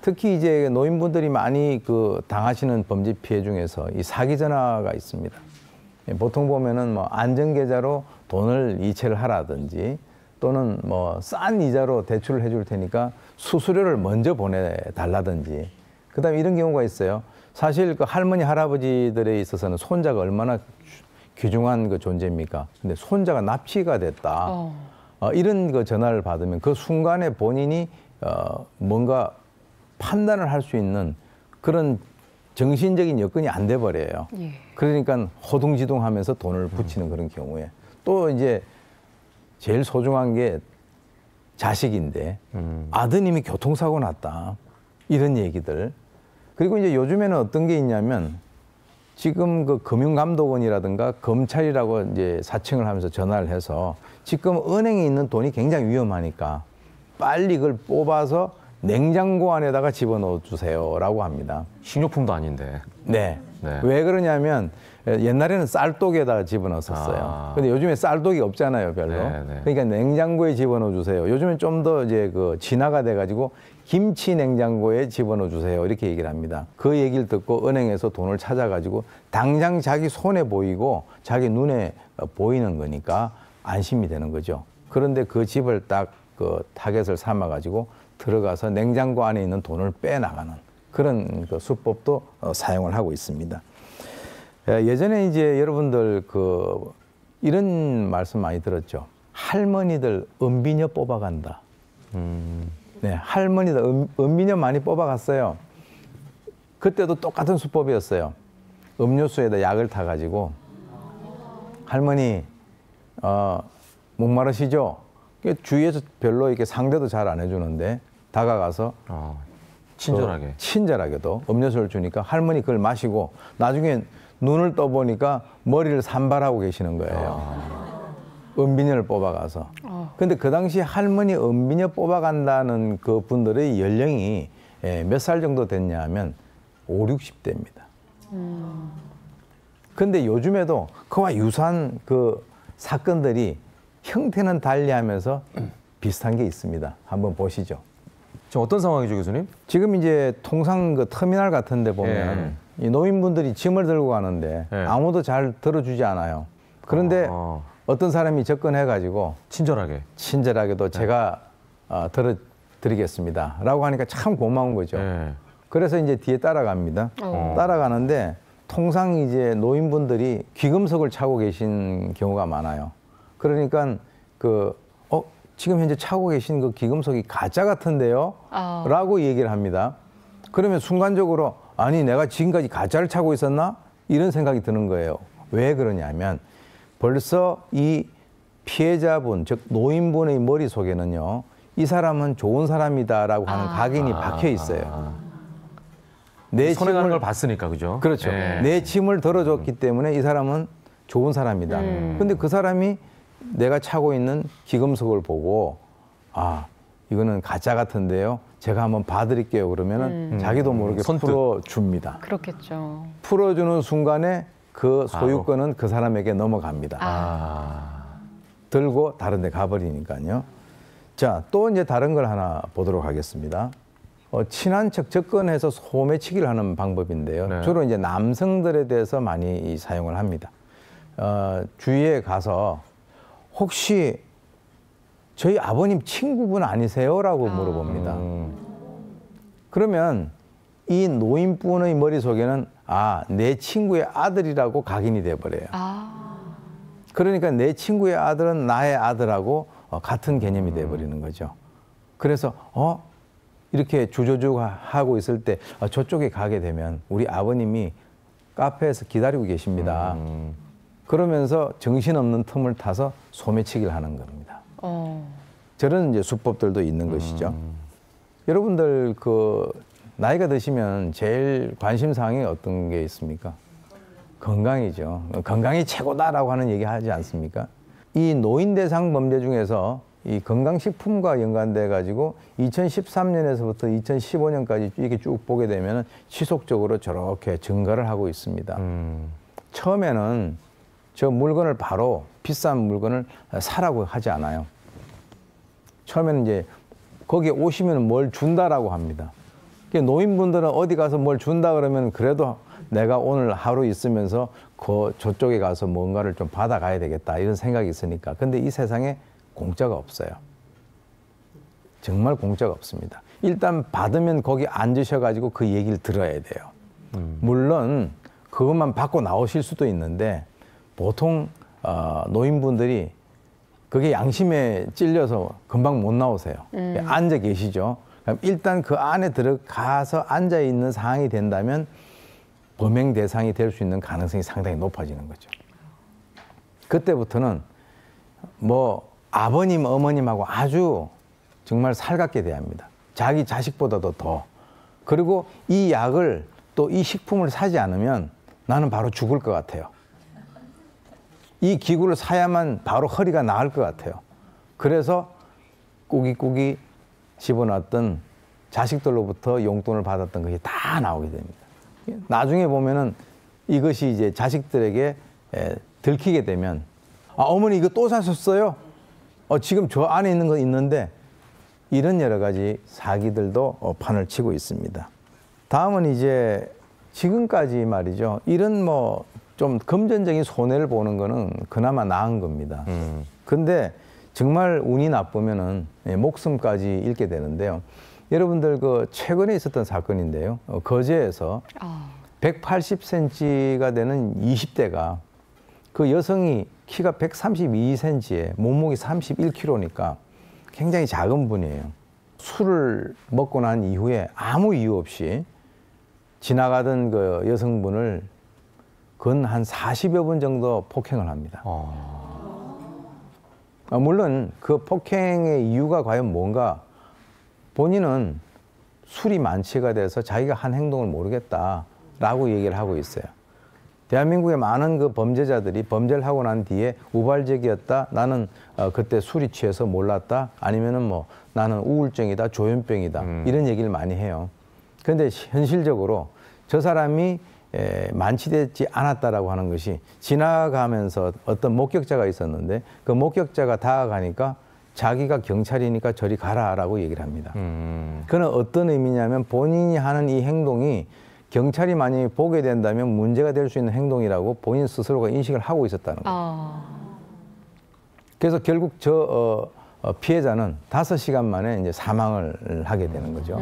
특히 이제 노인분들이 많이 당하시는 범죄 피해 중에서 이 사기 전화가 있습니다. 보통 보면은 뭐 안전계좌로 돈을 이체를 하라든지 또는 뭐 싼 이자로 대출을 해줄 테니까 수수료를 먼저 보내달라든지 그다음에 이런 경우가 있어요. 사실 그 할머니 할아버지들에 있어서는 손자가 얼마나 귀중한 그 존재입니까? 근데 손자가 납치가 됐다. 이런 그 전화를 받으면 그 순간에 본인이 뭔가 판단을 할 수 있는 그런 정신적인 여건이 안 돼 버려요. 그러니까 호둥지둥하면서 돈을 붙이는 그런 경우에 또 이제 제일 소중한 게 자식인데 아드님이 교통사고 났다. 이런 얘기들. 그리고 이제 요즘에는 어떤 게 있냐면 지금 그 금융감독원이라든가 검찰이라고 이제 사칭을 하면서 전화를 해서 지금 은행에 있는 돈이 굉장히 위험하니까 빨리 그걸 뽑아서 냉장고 안에다가 집어넣어 주세요라고 합니다.
식료품도 아닌데.
네. 왜 그러냐면 옛날에는 쌀독에다가 집어넣었었어요. 근데 요즘에 쌀독이 없잖아요, 별로. 그러니까 냉장고에 집어넣어 주세요. 요즘엔 좀 더 이제 진화가 돼가지고 김치 냉장고에 집어넣어 주세요. 이렇게 얘기를 합니다. 그 얘기를 듣고 은행에서 돈을 찾아가지고 당장 자기 손에 보이고 자기 눈에 보이는 거니까 안심이 되는 거죠. 그런데 그 집을 딱 타겟을 삼아가지고 들어가서 냉장고 안에 있는 돈을 빼나가는 그런 수법도 사용을 하고 있습니다. 예전에 이제 여러분들 이런 말씀 많이 들었죠. 할머니들 은비녀 뽑아간다. 네, 할머니들 은비녀 많이 뽑아갔어요. 그때도 똑같은 수법이었어요. 음료수에다 약을 타가지고 할머니 목마르시죠? 주위에서 별로 이렇게 상대도 잘 안 해주는데 다가가서 친절하게도 음료수를 주니까 할머니 그걸 마시고 나중에 눈을 떠보니까 머리를 산발하고 계시는 거예요. 은비녀를 뽑아가서. 근데 그 당시 할머니 은비녀 뽑아간다는 그 분들의 연령이 몇 살 정도 됐냐 하면 5, 60대입니다. 근데 요즘에도 그와 유사한 그 사건들이 형태는 달리하면서 비슷한 게 있습니다. 한번 보시죠.
지금 어떤 상황이죠, 교수님?
지금 이제 통상 그 터미널 같은 데 보면 이 노인분들이 짐을 들고 가는데 아무도 잘 들어주지 않아요. 그런데 어떤 사람이 접근해가지고 친절하게도 제가 들어드리겠습니다. 라고 하니까 참 고마운 거죠. 그래서 이제 뒤에 따라갑니다. 따라가는데 통상 이제 노인분들이 귀금속을 차고 계신 경우가 많아요. 그러니까 지금 현재 차고 계신 그 귀금속이 가짜 같은데요? 라고 얘기를 합니다. 그러면 순간적으로 아니 내가 지금까지 가짜를 차고 있었나? 이런 생각이 드는 거예요. 왜 그러냐면 벌써 이 피해자분, 즉 노인분의 머릿속에는요. 이 사람은 좋은 사람이다라고 하는 각인이 박혀 있어요. 내
손해 가는 걸 봤으니까, 그죠?
그렇죠. 내 짐을 덜어줬기 때문에 이 사람은 좋은 사람이다. 근데 그 사람이 내가 차고 있는 귀금속을 보고 이거는 가짜 같은데요. 제가 한번 봐드릴게요. 그러면은 자기도 모르게 풀어줍니다.
그렇겠죠.
풀어주는 순간에 그 소유권은 그 사람에게 넘어갑니다. 들고 다른 데 가버리니까요. 자, 또 이제 다른 걸 하나 보도록 하겠습니다. 친한 척 접근해서 소매치기를 하는 방법인데요.
네.
주로 이제 남성들에 대해서 많이 사용을 합니다. 주위에 가서 혹시 저희 아버님 친구분 아니세요? 라고 물어봅니다. 그러면 이 노인분의 머릿속에는 내 친구의 아들이라고 각인이 돼버려요. 그러니까 내 친구의 아들은 나의 아들하고 같은 개념이 돼버리는 거죠. 그래서 이렇게 주저주저 하고 있을 때 저쪽에 가게 되면 우리 아버님이 카페에서 기다리고 계십니다. 그러면서 정신없는 틈을 타서 소매치기를 하는 겁니다. 저런 이제 수법들도 있는 것이죠. 여러분들 나이가 드시면 제일 관심 사항이 어떤 게 있습니까? 건강이죠. 건강이 최고다라고 하는 얘기 하지 않습니까? 이 노인 대상 범죄 중에서 이 건강식품과 연관돼 가지고 2013년에서부터 2015년까지 이렇게 쭉 보게 되면 지속적으로 저렇게 증가를 하고 있습니다. 처음에는 저 물건을 바로 비싼 물건을 사라고 하지 않아요. 처음에는 이제 거기에 오시면 뭘 준다라고 합니다. 노인분들은 어디 가서 뭘 준다 그러면 그래도 내가 오늘 하루 있으면서 저쪽에 가서 뭔가를 좀 받아가야 되겠다 이런 생각이 있으니까. 근데 이 세상에 공짜가 없어요. 정말 공짜가 없습니다. 일단 받으면 거기 앉으셔가지고 그 얘기를 들어야 돼요. 물론 그것만 받고 나오실 수도 있는데 보통 노인분들이 그게 양심에 찔려서 금방 못 나오세요. 앉아 계시죠. 그럼 일단 그 안에 들어가서 앉아 있는 상황이 된다면 범행 대상이 될 수 있는 가능성이 상당히 높아지는 거죠. 그때부터는 아버님, 어머님하고 아주 정말 살갑게 대합니다. 자기 자식보다도 더. 그리고 이 약을 또 이 식품을 사지 않으면 나는 바로 죽을 것 같아요. 이 기구를 사야만 바로 허리가 나을 것 같아요. 그래서 꾸깃꾸깃 집어넣었던 자식들로부터 용돈을 받았던 것이 다 나오게 됩니다. 나중에 보면은 이것이 이제 자식들에게 들키게 되면 어머니 이거 또 사셨어요? 지금 저 안에 있는 거 있는데 이런 여러 가지 사기들도 판을 치고 있습니다. 다음은 이제 지금까지 말이죠. 이런 좀 금전적인 손해를 보는 거는 그나마 나은 겁니다. 근데 정말 운이 나쁘면은 목숨까지 잃게 되는데요. 여러분들 최근에 있었던 사건인데요. 거제에서 180cm가 되는 20대가 그 여성이 키가 132cm에 몸무게 31kg니까 굉장히 작은 분이에요. 술을 먹고 난 이후에 아무 이유 없이 지나가던 그 여성분을 근 한 40여 분 정도 폭행을 합니다. 물론 그 폭행의 이유가 과연 뭔가 본인은 술이 만취가 돼서 자기가 한 행동을 모르겠다라고 얘기를 하고 있어요. 대한민국의 많은 그 범죄자들이 범죄를 하고 난 뒤에 우발적이었다. 나는 그때 술이 취해서 몰랐다. 아니면은 나는 우울증이다, 조현병이다. 이런 얘기를 많이 해요. 그런데 현실적으로 저 사람이 만취되지 않았다라고 하는 것이 지나가면서 어떤 목격자가 있었는데 그 목격자가 다가가니까 자기가 경찰이니까 저리 가라라고 얘기를 합니다. 그는 어떤 의미냐면 본인이 하는 이 행동이 경찰이 만약에 보게 된다면 문제가 될 수 있는 행동이라고 본인 스스로가 인식을 하고 있었다는 거예요. 그래서 결국 저 피해자는 5시간 만에 이제 사망을 하게 되는 거죠.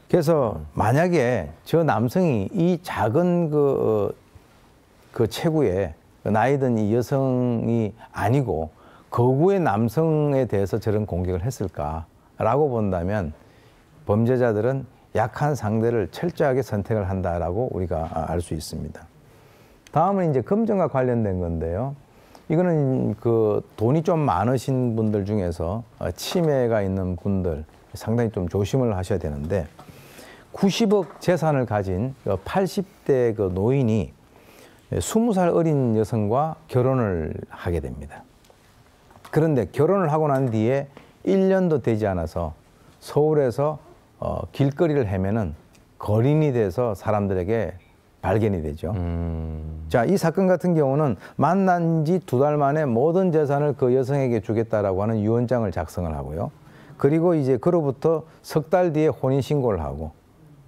그래서 만약에 저 남성이 이 작은 그 체구에 나이 든 이 여성이 아니고 거구의 남성에 대해서 저런 공격을 했을까라고 본다면 범죄자들은 약한 상대를 철저하게 선택을 한다라고 우리가 알 수 있습니다. 다음은 이제 금전과 관련된 건데요. 이거는 그 돈이 좀 많으신 분들 중에서 치매가 있는 분들 상당히 좀 조심을 하셔야 되는데 90억 재산을 가진 80대 그 노인이 20살 어린 여성과 결혼을 하게 됩니다. 그런데 결혼을 하고 난 뒤에 1년도 되지 않아서 서울에서 길거리를 헤매는 거린이 돼서 사람들에게 발견이 되죠. 자, 이 사건 같은 경우는 만난 지 2달 만에 모든 재산을 그 여성에게 주겠다라고 하는 유언장을 작성을 하고요. 그리고 이제 그로부터 석 달 뒤에 혼인신고를 하고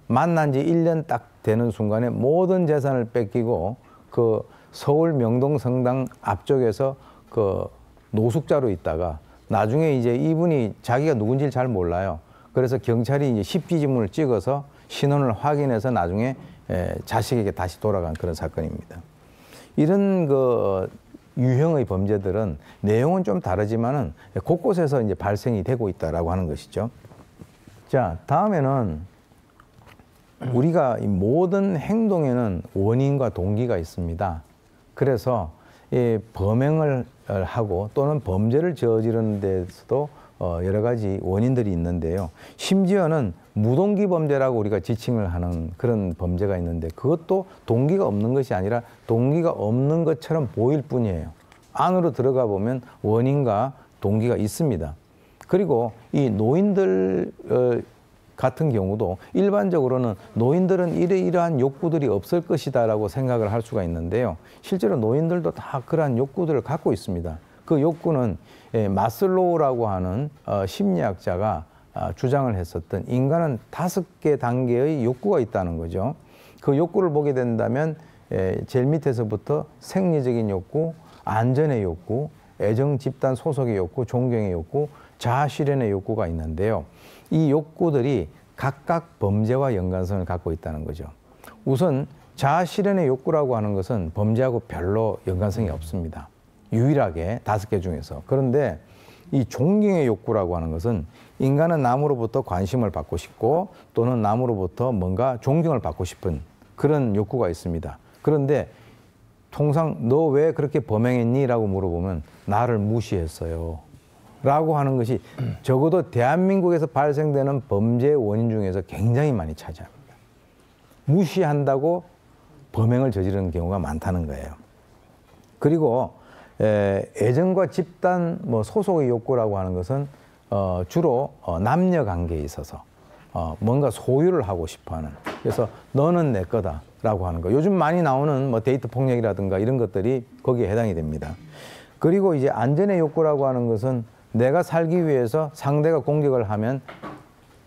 만난 지 1년 딱 되는 순간에 모든 재산을 뺏기고 그 서울 명동 성당 앞쪽에서 그 노숙자로 있다가 나중에 이제 이분이 자기가 누군지를 잘 몰라요. 그래서 경찰이 이제 십지지문을 찍어서 신원을 확인해서 나중에 자식에게 다시 돌아간 그런 사건입니다. 이런 그 유형의 범죄들은 내용은 좀 다르지만은 곳곳에서 이제 발생이 되고 있다라고 하는 것이죠. 자, 다음에는 우리가 이 모든 행동에는 원인과 동기가 있습니다. 그래서 이 범행을 하고 또는 범죄를 저지르는 데서도 여러 가지 원인들이 있는데요. 심지어는 무동기 범죄라고 우리가 지칭을 하는 그런 범죄가 있는데 그것도 동기가 없는 것이 아니라 동기가 없는 것처럼 보일 뿐이에요. 안으로 들어가 보면 원인과 동기가 있습니다. 그리고 이 노인들 같은 경우도 일반적으로는 노인들은 이러한 욕구들이 없을 것이다라고 생각을 할 수가 있는데요. 실제로 노인들도 다 그러한 욕구들을 갖고 있습니다. 그 욕구는 마슬로우라고 하는 심리학자가 주장을 했었던 인간은 5개 단계의 욕구가 있다는 거죠. 그 욕구를 보게 된다면 제일 밑에서부터 생리적인 욕구, 안전의 욕구, 애정 집단 소속의 욕구, 존경의 욕구, 자아 실현의 욕구가 있는데요. 이 욕구들이 각각 범죄와 연관성을 갖고 있다는 거죠. 우선 자아 실현의 욕구라고 하는 것은 범죄하고 별로 연관성이 없습니다. 유일하게 5개 중에서. 그런데 이 존경의 욕구라고 하는 것은 인간은 남으로부터 관심을 받고 싶고 또는 남으로부터 뭔가 존경을 받고 싶은 그런 욕구가 있습니다. 그런데 통상 너 왜 그렇게 범행했니? 라고 물어보면 나를 무시했어요. 라고 하는 것이 적어도 대한민국에서 발생되는 범죄 원인 중에서 굉장히 많이 차지합니다. 무시한다고 범행을 저지르는 경우가 많다는 거예요. 그리고 애정과 집단 소속의 욕구라고 하는 것은 주로 남녀 관계에 있어서 뭔가 소유를 하고 싶어하는, 그래서 너는 내 거다라고 하는 거. 요즘 많이 나오는 데이트 폭력이라든가 이런 것들이 거기에 해당이 됩니다. 그리고 이제 안전의 욕구라고 하는 것은 내가 살기 위해서 상대가 공격을 하면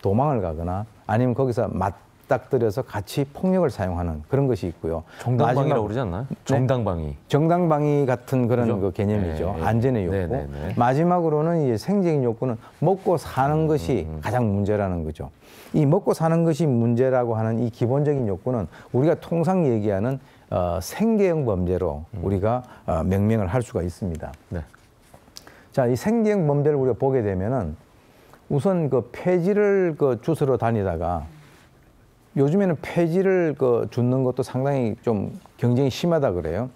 도망을 가거나 아니면 거기서 맞닥뜨려서 같이 폭력을 사용하는 그런 것이 있고요.
정당방위라고 그러지 않나요? 정당방위.
네? 정당방위 같은 그런
그죠?
그 개념이죠.
네.
안전의 욕구.
네.
마지막으로는 이제 생적인 욕구는 먹고 사는 것이 가장 문제라는 거죠. 이 먹고 사는 것이 문제라고 하는 이 기본적인 욕구는 우리가 통상 얘기하는 생계형 범죄로 우리가 명명을 할 수가 있습니다.
네.
자, 이 생계형 범죄를 우리가 보게 되면은 우선 그 폐지를 주스러 다니다가 요즘에는 폐지를 줍는 것도 상당히 좀 경쟁이 심하다 그래요.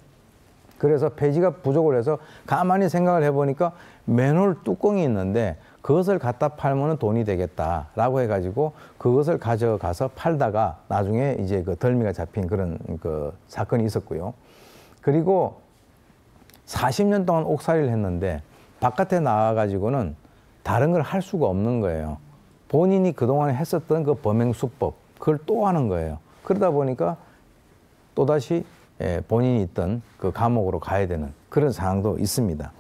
그래서 폐지가 부족을 해서 가만히 생각을 해보니까 맨홀 뚜껑이 있는데 그것을 갖다 팔면 돈이 되겠다라고 해가지고 그것을 가져가서 팔다가 나중에 이제 그 덜미가 잡힌 그런 그 사건이 있었고요. 그리고 40년 동안 옥살이를 했는데 바깥에 나와가지고는 다른 걸 할 수가 없는 거예요. 본인이 그동안에 했었던 그 범행 수법, 그걸 또 하는 거예요. 그러다 보니까 또다시 본인이 있던 그 감옥으로 가야 되는 그런 상황도 있습니다.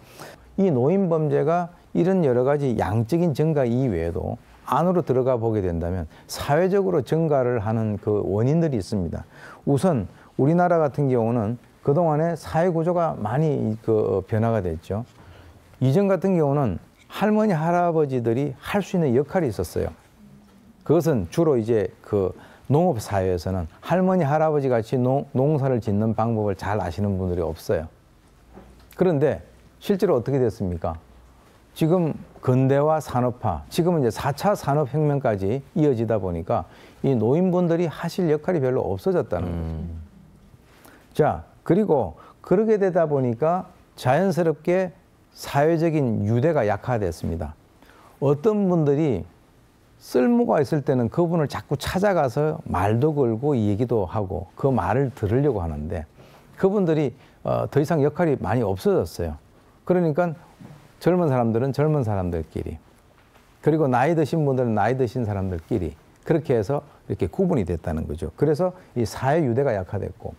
이 노인 범죄가 이런 여러 가지 양적인 증가 이외에도 안으로 들어가 보게 된다면 사회적으로 증가를 하는 그 원인들이 있습니다. 우선 우리나라 같은 경우는 그동안에 사회 구조가 많이 변화가 됐죠. 이전 같은 경우는 할머니, 할아버지들이 할 수 있는 역할이 있었어요. 그것은 주로 이제 그 농업 사회에서는 할머니, 할아버지 같이 농사를 짓는 방법을 잘 아시는 분들이 없어요. 그런데 실제로 어떻게 됐습니까? 지금 근대화 산업화, 지금은 이제 4차 산업혁명까지 이어지다 보니까 이 노인분들이 하실 역할이 별로 없어졌다는 거죠. 자, 그리고 그렇게 되다 보니까 자연스럽게 사회적인 유대가 약화됐습니다. 어떤 분들이 쓸모가 있을 때는 그분을 자꾸 찾아가서 말도 걸고 얘기도 하고 그 말을 들으려고 하는데 그분들이 더 이상 역할이 많이 없어졌어요. 그러니까 젊은 사람들은 젊은 사람들끼리, 그리고 나이 드신 분들은 나이 드신 사람들끼리 그렇게 해서 이렇게 구분이 됐다는 거죠. 그래서 이 사회 유대가 약화됐고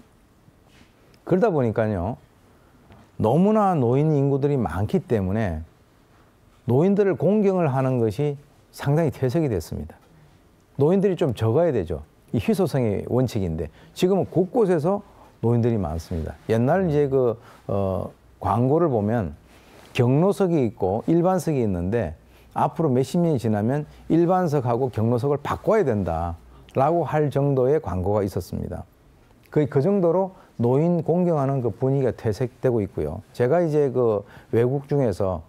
그러다 보니까요. 너무나 노인 인구들이 많기 때문에 노인들을 공경을 하는 것이 상당히 퇴색이 됐습니다. 노인들이 좀 적어야 되죠. 이 희소성의 원칙인데 지금은 곳곳에서 노인들이 많습니다. 옛날 이제 광고를 보면 경로석이 있고 일반석이 있는데 앞으로 몇십 년이 지나면 일반석하고 경로석을 바꿔야 된다라고 할 정도의 광고가 있었습니다. 거의 그 정도로 노인 공경하는 그 분위기가 퇴색되고 있고요. 제가 이제 외국 중에서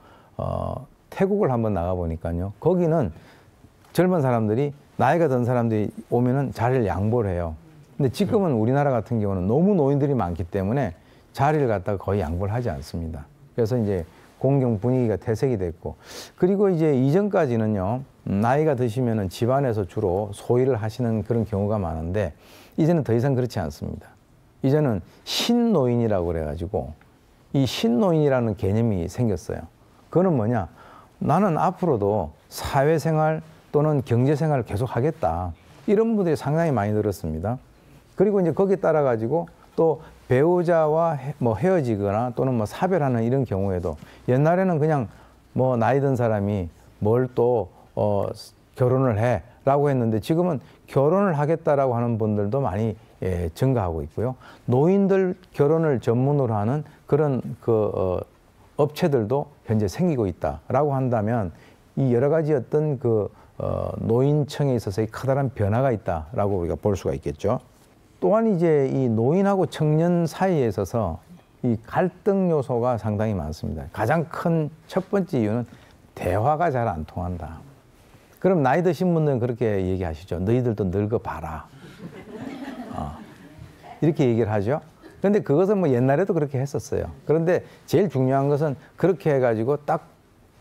태국을 한번 나가 보니까요. 거기는 젊은 사람들이 나이가 든 사람들이 오면은 자리를 양보를 해요. 근데 지금은 우리나라 같은 경우는 너무 노인들이 많기 때문에 자리를 갖다가 거의 양보를 하지 않습니다. 그래서 이제 공경 분위기가 퇴색이 됐고 그리고 이제 이전까지는요. 나이가 드시면은 집안에서 주로 소일을 하시는 그런 경우가 많은데 이제는 더 이상 그렇지 않습니다. 이제는 신노인이라고 그래가지고 이 신노인이라는 개념이 생겼어요. 그거는 뭐냐? 나는 앞으로도 사회생활 또는 경제생활을 계속 하겠다. 이런 분들이 상당히 많이 늘었습니다. 그리고 이제 거기에 따라 가지고 또 배우자와 헤어지거나 또는 사별하는 이런 경우에도 옛날에는 그냥 나이 든 사람이 뭘 또 결혼을 해라고 했는데 지금은 결혼을 하겠다라고 하는 분들도 많이 증가하고 있고요. 노인들 결혼을 전문으로 하는 그런 업체들도 현재 생기고 있다라고 한다면 이 여러 가지 어떤 노인청에 있어서의 커다란 변화가 있다라고 우리가 볼 수가 있겠죠. 또한 이제 이 노인하고 청년 사이에 있어서 이 갈등 요소가 상당히 많습니다. 가장 큰 첫 번째 이유는 대화가 잘 안 통한다. 그럼 나이 드신 분들은 그렇게 얘기하시죠. 너희들도 늙어봐라. 이렇게 얘기를 하죠. 그런데 그것은 옛날에도 그렇게 했었어요. 그런데 제일 중요한 것은 그렇게 해가지고 딱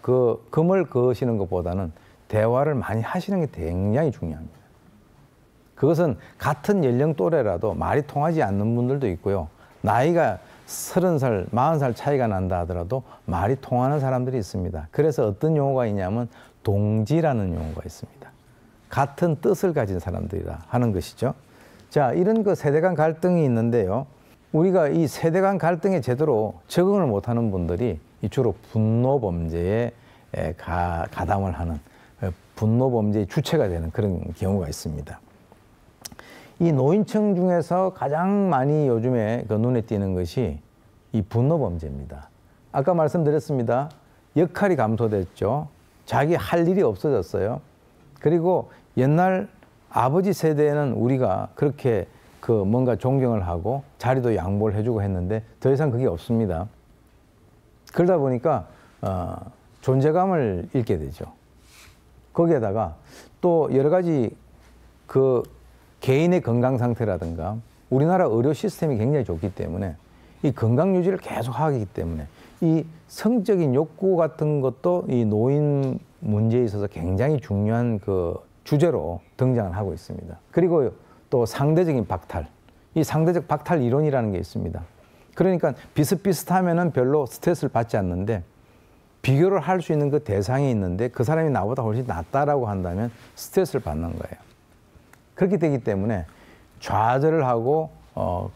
금을 그으시는 것보다는 대화를 많이 하시는 게 굉장히 중요합니다. 그것은 같은 연령 또래라도 말이 통하지 않는 분들도 있고요. 나이가 30살, 40살 차이가 난다 하더라도 말이 통하는 사람들이 있습니다. 그래서 어떤 용어가 있냐면 동지라는 용어가 있습니다. 같은 뜻을 가진 사람들이라 하는 것이죠. 자, 이런 세대 간 갈등이 있는데요. 우리가 이 세대 간 갈등에 제대로 적응을 못하는 분들이 주로 분노 범죄에 가담을 하는 분노 범죄의 주체가 되는 그런 경우가 있습니다. 이 노인층 중에서 가장 많이 요즘에 눈에 띄는 것이 이 분노 범죄입니다. 아까 말씀드렸습니다. 역할이 감소됐죠. 자기 할 일이 없어졌어요. 그리고 옛날 아버지 세대에는 우리가 그렇게 뭔가 존경을 하고 자리도 양보를 해주고 했는데 더 이상 그게 없습니다. 그러다 보니까 존재감을 잃게 되죠. 거기에다가 또 여러 가지 개인의 건강 상태라든가 우리나라 의료 시스템이 굉장히 좋기 때문에 이 건강 유지를 계속 하기 때문에 이 성적인 욕구 같은 것도 이 노인 문제에 있어서 굉장히 중요한 주제로 등장을 하고 있습니다. 그리고 또 상대적인 박탈, 이 상대적 박탈 이론이라는 게 있습니다. 그러니까 비슷비슷하면은 별로 스트레스를 받지 않는데 비교를 할 수 있는 그 대상이 있는데 그 사람이 나보다 훨씬 낫다라고 한다면 스트레스를 받는 거예요. 그렇게 되기 때문에 좌절을 하고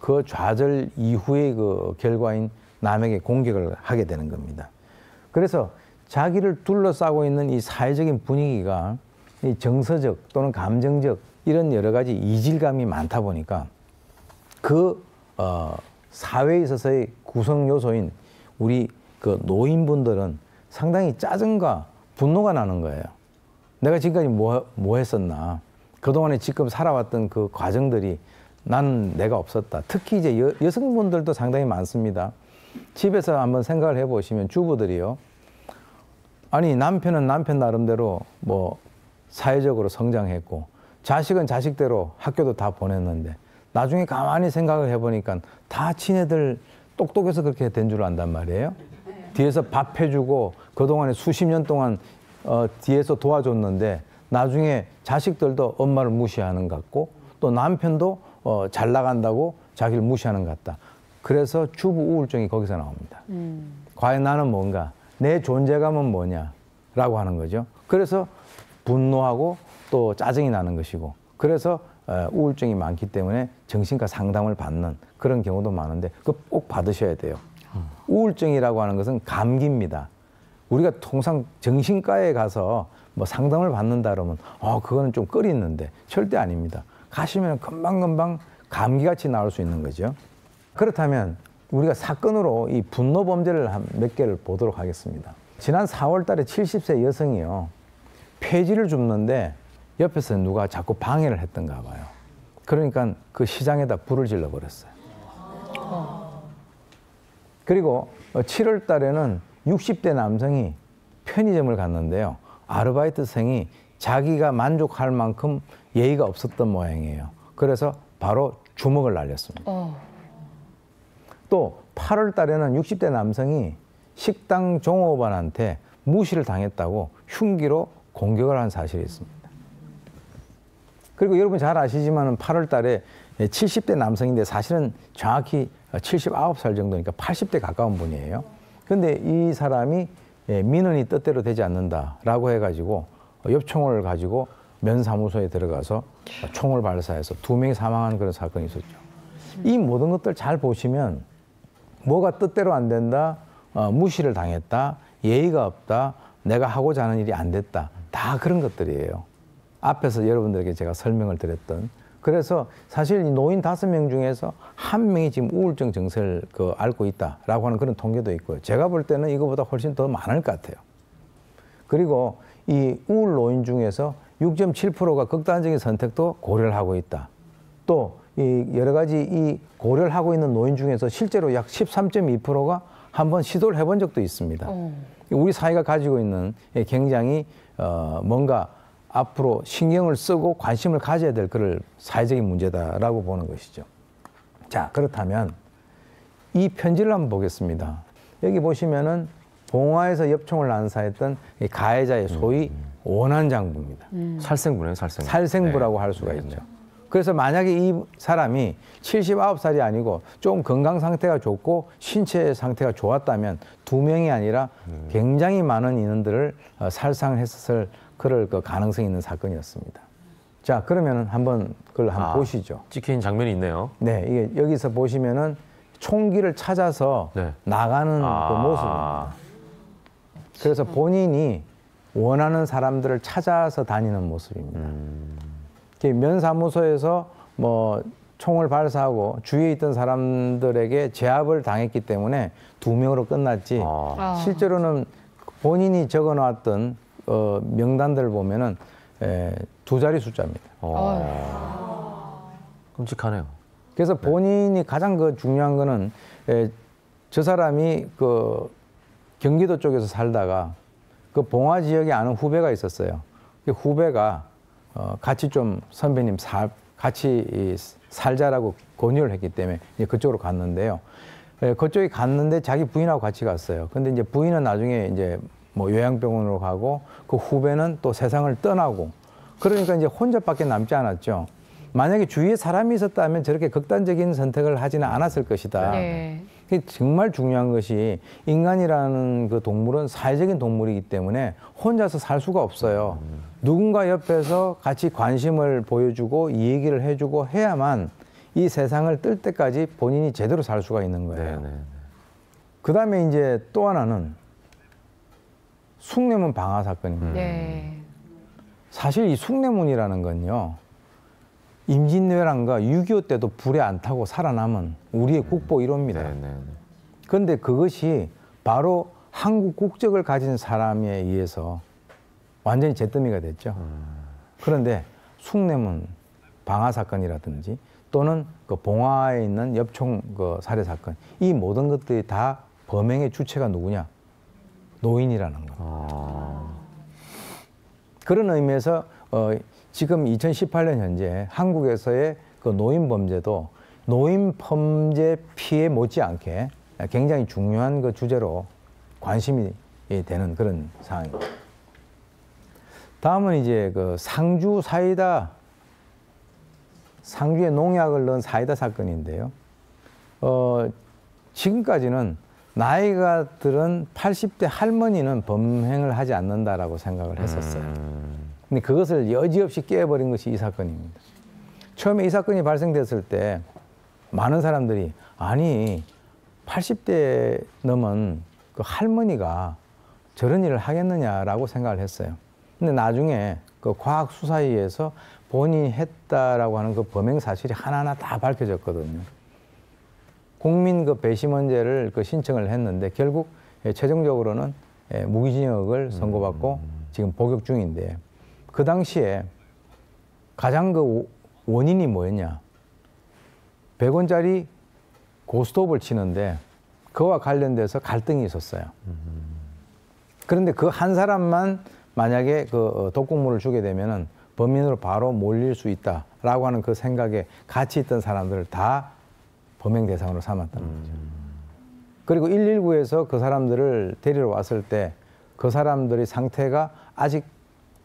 그 좌절 이후의 결과인 남에게 공격을 하게 되는 겁니다. 그래서 자기를 둘러싸고 있는 이 사회적인 분위기가 이 정서적 또는 감정적 이런 여러 가지 이질감이 많다 보니까 사회에 있어서의 구성 요소인 우리 노인분들은 상당히 짜증과 분노가 나는 거예요. 내가 지금까지 뭐 했었나? 그동안에 지금 살아왔던 그 과정들이 나는 내가 없었다. 특히 이제 여성분들도 상당히 많습니다. 집에서 한번 생각을 해보시면 주부들이요. 아니, 남편은 남편 나름대로 사회적으로 성장했고 자식은 자식대로 학교도 다 보냈는데 나중에 가만히 생각을 해보니까 다 지네들 똑똑해서 그렇게 된 줄 안단 말이에요. 뒤에서 밥 해주고 그동안에 수십 년 동안 뒤에서 도와줬는데 나중에 자식들도 엄마를 무시하는 것 같고 또 남편도 잘 나간다고 자기를 무시하는 것 같다. 그래서 주부 우울증이 거기서 나옵니다. 과연 나는 뭔가, 내 존재감은 뭐냐라고 하는 거죠. 그래서 분노하고 또 짜증이 나는 것이고 그래서 우울증이 많기 때문에 정신과 상담을 받는 그런 경우도 많은데 그거 꼭 받으셔야 돼요. 우울증이라고 하는 것은 감기입니다. 우리가 통상 정신과에 가서 뭐 상담을 받는다 그러면 그거는 좀 꺼리는데 절대 아닙니다. 가시면 금방금방 감기같이 나올 수 있는 거죠. 그렇다면 우리가 사건으로 이 분노 범죄를 몇 개를 보도록 하겠습니다. 지난 4월 달에 70세 여성이요. 폐지를 줍는데 옆에서 누가 자꾸 방해를 했던가 봐요. 그러니까 그 시장에다 불을 질러 버렸어요. 그리고 7월 달에는 60대 남성이 편의점을 갔는데요. 아르바이트생이 자기가 만족할 만큼 예의가 없었던 모양이에요. 그래서 바로 주먹을 날렸습니다. 또 8월 달에는 60대 남성이 식당 종업원한테 무시를 당했다고 흉기로 공격을 한 사실이 있습니다. 그리고 여러분 잘 아시지만 8월 달에 70대 남성인데 사실은 정확히 79살 정도니까 80대 가까운 분이에요. 근데 이 사람이 민원이 뜻대로 되지 않는다라고 해가지고 엽총을 가지고 면사무소에 들어가서 총을 발사해서 2명이 사망한 그런 사건이 있었죠. 이 모든 것들 잘 보시면 뭐가 뜻대로 안 된다, 무시를 당했다, 예의가 없다, 내가 하고자 하는 일이 안 됐다. 다 그런 것들이에요. 앞에서 여러분들에게 제가 설명을 드렸던. 그래서 사실 이 노인 5명 중에서 1명이 지금 우울증 증세를 앓고 있다라고 하는 그런 통계도 있고요. 제가 볼 때는 이거보다 훨씬 더 많을 것 같아요. 그리고 이 우울 노인 중에서 6.7%가 극단적인 선택도 고려를 하고 있다. 또 이 여러 가지 이 고려를 하고 있는 노인 중에서 실제로 약 13.2%가 한번 시도를 해본 적도 있습니다. 우리 사회가 가지고 있는 굉장히 뭔가 앞으로 신경을 쓰고 관심을 가져야 될 그럴 사회적인 문제다라고 보는 것이죠. 자, 그렇다면 이 편지를 한번 보겠습니다. 여기 보시면은 봉화에서 엽총을 난사했던 이 가해자의 소위 원한장부입니다.
살생부네요, 살생부.
살생부라고 할 수가 있죠. 그래서 만약에 이 사람이 79살이 아니고 좀 건강 상태가 좋고 신체 상태가 좋았다면 2명이 아니라 굉장히 많은 인원들을 살상했을 그럴 가능성이 있는 사건이었습니다. 자, 그러면 한번 그걸 한번 보시죠.
찍힌 장면이 있네요.
네, 이게 여기서 보시면은 총기를 찾아서 나가는 그 모습입니다. 그래서 본인이 원하는 사람들을 찾아서 다니는 모습입니다. 면사무소에서 뭐 총을 발사하고 주위에 있던 사람들에게 제압을 당했기 때문에 2명으로 끝났지. 실제로는 본인이 적어놨던 명단들을 보면은 2자리 숫자입니다.
끔찍하네요.
그래서 본인이 가장 중요한 거는 저 사람이 경기도 쪽에서 살다가 봉화 지역에 아는 후배가 있었어요. 그 후배가 같이 좀 선배님 같이 살자라고 권유를 했기 때문에 이제 그쪽으로 갔는데요. 그쪽에 갔는데 자기 부인하고 같이 갔어요. 근데 이제 부인은 나중에 이제 뭐 요양병원으로 가고 그 후배는 또 세상을 떠나고 그러니까 이제 혼자밖에 남지 않았죠. 만약에 주위에 사람이 있었다면 저렇게 극단적인 선택을 하지는 않았을 것이다. 정말 중요한 것이 인간이라는 그 동물은 사회적인 동물이기 때문에 혼자서 살 수가 없어요. 누군가 옆에서 같이 관심을 보여주고 이 얘기를 해주고 해야만 이 세상을 뜰 때까지 본인이 제대로 살 수가 있는 거예요. 그 다음에 이제 또 하나는 숭례문 방화 사건입니다. 사실 이 숭례문이라는 건요. 임진왜란과 6.25 때도 불에 안 타고 살아남은 우리의 국보 1호입니다. 그런데 그것이 바로 한국 국적을 가진 사람에 의해서 완전히 잿더미가 됐죠. 그런데 숭례문 방화 사건이라든지 또는 그 봉화에 있는 엽총 살해 사건, 이 모든 것들이 다 범행의 주체가 누구냐? 노인이라는 겁니다. 그런 의미에서 지금 2018년 현재 한국에서의 그 노인 범죄도 노인 범죄 피해 못지않게 굉장히 중요한 그 주제로 관심이 되는 그런 상황입니다. 다음은 이제 그 상주 사이다, 상주에 농약을 넣은 사이다 사건인데요. 지금까지는 나이가 들은 80대 할머니는 범행을 하지 않는다라고 생각을 했었어요. 근데 그것을 여지없이 깨버린 것이 이 사건입니다. 처음에 이 사건이 발생됐을 때 많은 사람들이 아니 80대 넘은 그 할머니가 저런 일을 하겠느냐라고 생각을 했어요. 근데 나중에 그 과학 수사에 의해서 본인이 했다라고 하는 그 범행 사실이 하나하나 다 밝혀졌거든요. 국민 그 배심원제를 그 신청을 했는데 결국 최종적으로는 무기징역을 선고받고 지금 복역 중인데 그 당시에 가장 그 원인이 뭐였냐? 100원짜리 고스톱을 치는데 그와 관련돼서 갈등이 있었어요. 그런데 그 한 사람만 만약에 그 독극물을 주게 되면은 범인으로 바로 몰릴 수 있다라고 하는 그 생각에 같이 있던 사람들을 다 범행 대상으로 삼았다는 거죠. 그리고 119에서 그 사람들을 데리러 왔을 때 그 사람들의 상태가 아직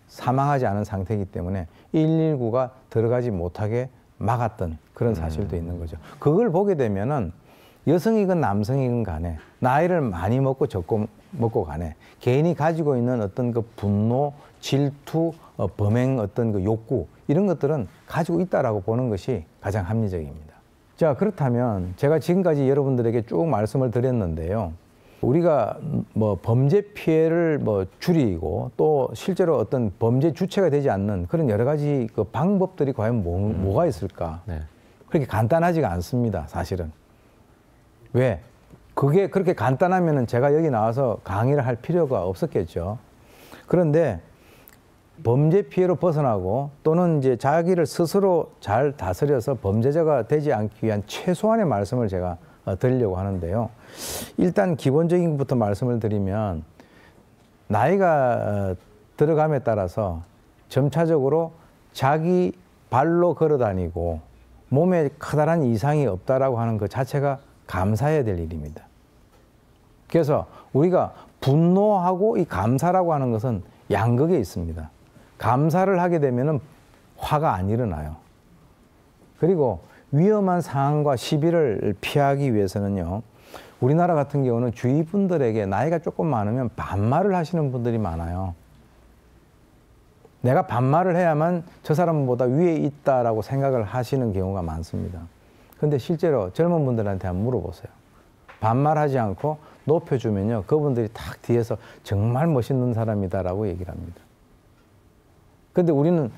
사망하지 않은 상태이기 때문에 119가 들어가지 못하게 막았던 그런 사실도 있는 거죠. 그걸 보게 되면은 여성이건 남성이건 간에 나이를 많이 먹고 적고 먹고 간에 개인이 가지고 있는 어떤 그 분노, 질투, 범행 어떤 그 욕구 이런 것들은 가지고 있다라고 보는 것이 가장 합리적입니다. 자, 그렇다면 제가 지금까지 여러분들에게 쭉 말씀을 드렸는데요. 우리가 뭐 범죄 피해를 뭐 줄이고 또 실제로 어떤 범죄 주체가 되지 않는 그런 여러 가지 그 방법들이 과연 뭐가 있을까? 네. 그렇게 간단하지가 않습니다, 사실은. 왜? 그게 그렇게 간단하면은 제가 여기 나와서 강의를 할 필요가 없었겠죠. 그런데 범죄 피해로 벗어나고 또는 이제 자기를 스스로 잘 다스려서 범죄자가 되지 않기 위한 최소한의 말씀을 제가 드리려고 하는데요. 일단 기본적인 것부터 말씀을 드리면 나이가 들어감에 따라서 점차적으로 자기 발로 걸어 다니고 몸에 커다란 이상이 없다라고 하는 것 자체가 감사해야 될 일입니다. 그래서 우리가 분노하고 이 감사라고 하는 것은 양극에 있습니다. 감사를 하게 되면은 화가 안 일어나요. 그리고 위험한 상황과 시비를 피하기 위해서는요. 우리나라 같은 경우는 주위 분들에게 나이가 조금 많으면 반말을 하시는 분들이 많아요. 내가 반말을 해야만 저 사람보다 위에 있다라고 생각을 하시는 경우가 많습니다. 그런데 실제로 젊은 분들한테 한번 물어보세요. 반말하지 않고 높여주면요. 그분들이 딱 뒤에서 정말 멋있는 사람이다라고 얘기를 합니다. 근데 우리는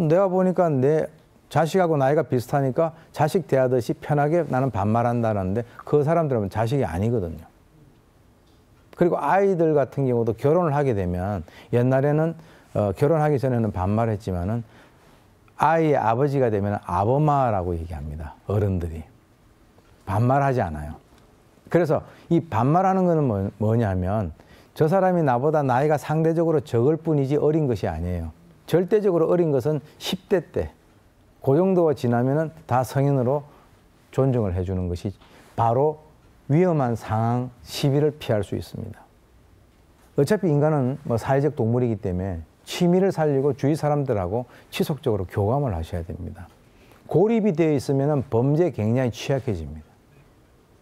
내가 보니까 내 자식하고 나이가 비슷하니까 자식 대하듯이 편하게 나는 반말한다는데 그 사람들은 자식이 아니거든요. 그리고 아이들 같은 경우도 결혼을 하게 되면 옛날에는 결혼하기 전에는 반말했지만은 아이의 아버지가 되면 아범마라고 얘기합니다. 어른들이. 반말하지 않아요. 그래서 이 반말하는 거는 뭐냐면 저 사람이 나보다 나이가 상대적으로 적을 뿐이지 어린 것이 아니에요. 절대적으로 어린 것은 10대 때. 그 정도가 지나면은 다 성인으로 존중을 해주는 것이 바로 위험한 상황, 시비를 피할 수 있습니다. 어차피 인간은 뭐 사회적 동물이기 때문에 취미를 살리고 주위 사람들하고 지속적으로 교감을 하셔야 됩니다. 고립이 되어 있으면 범죄에 굉장히 취약해집니다.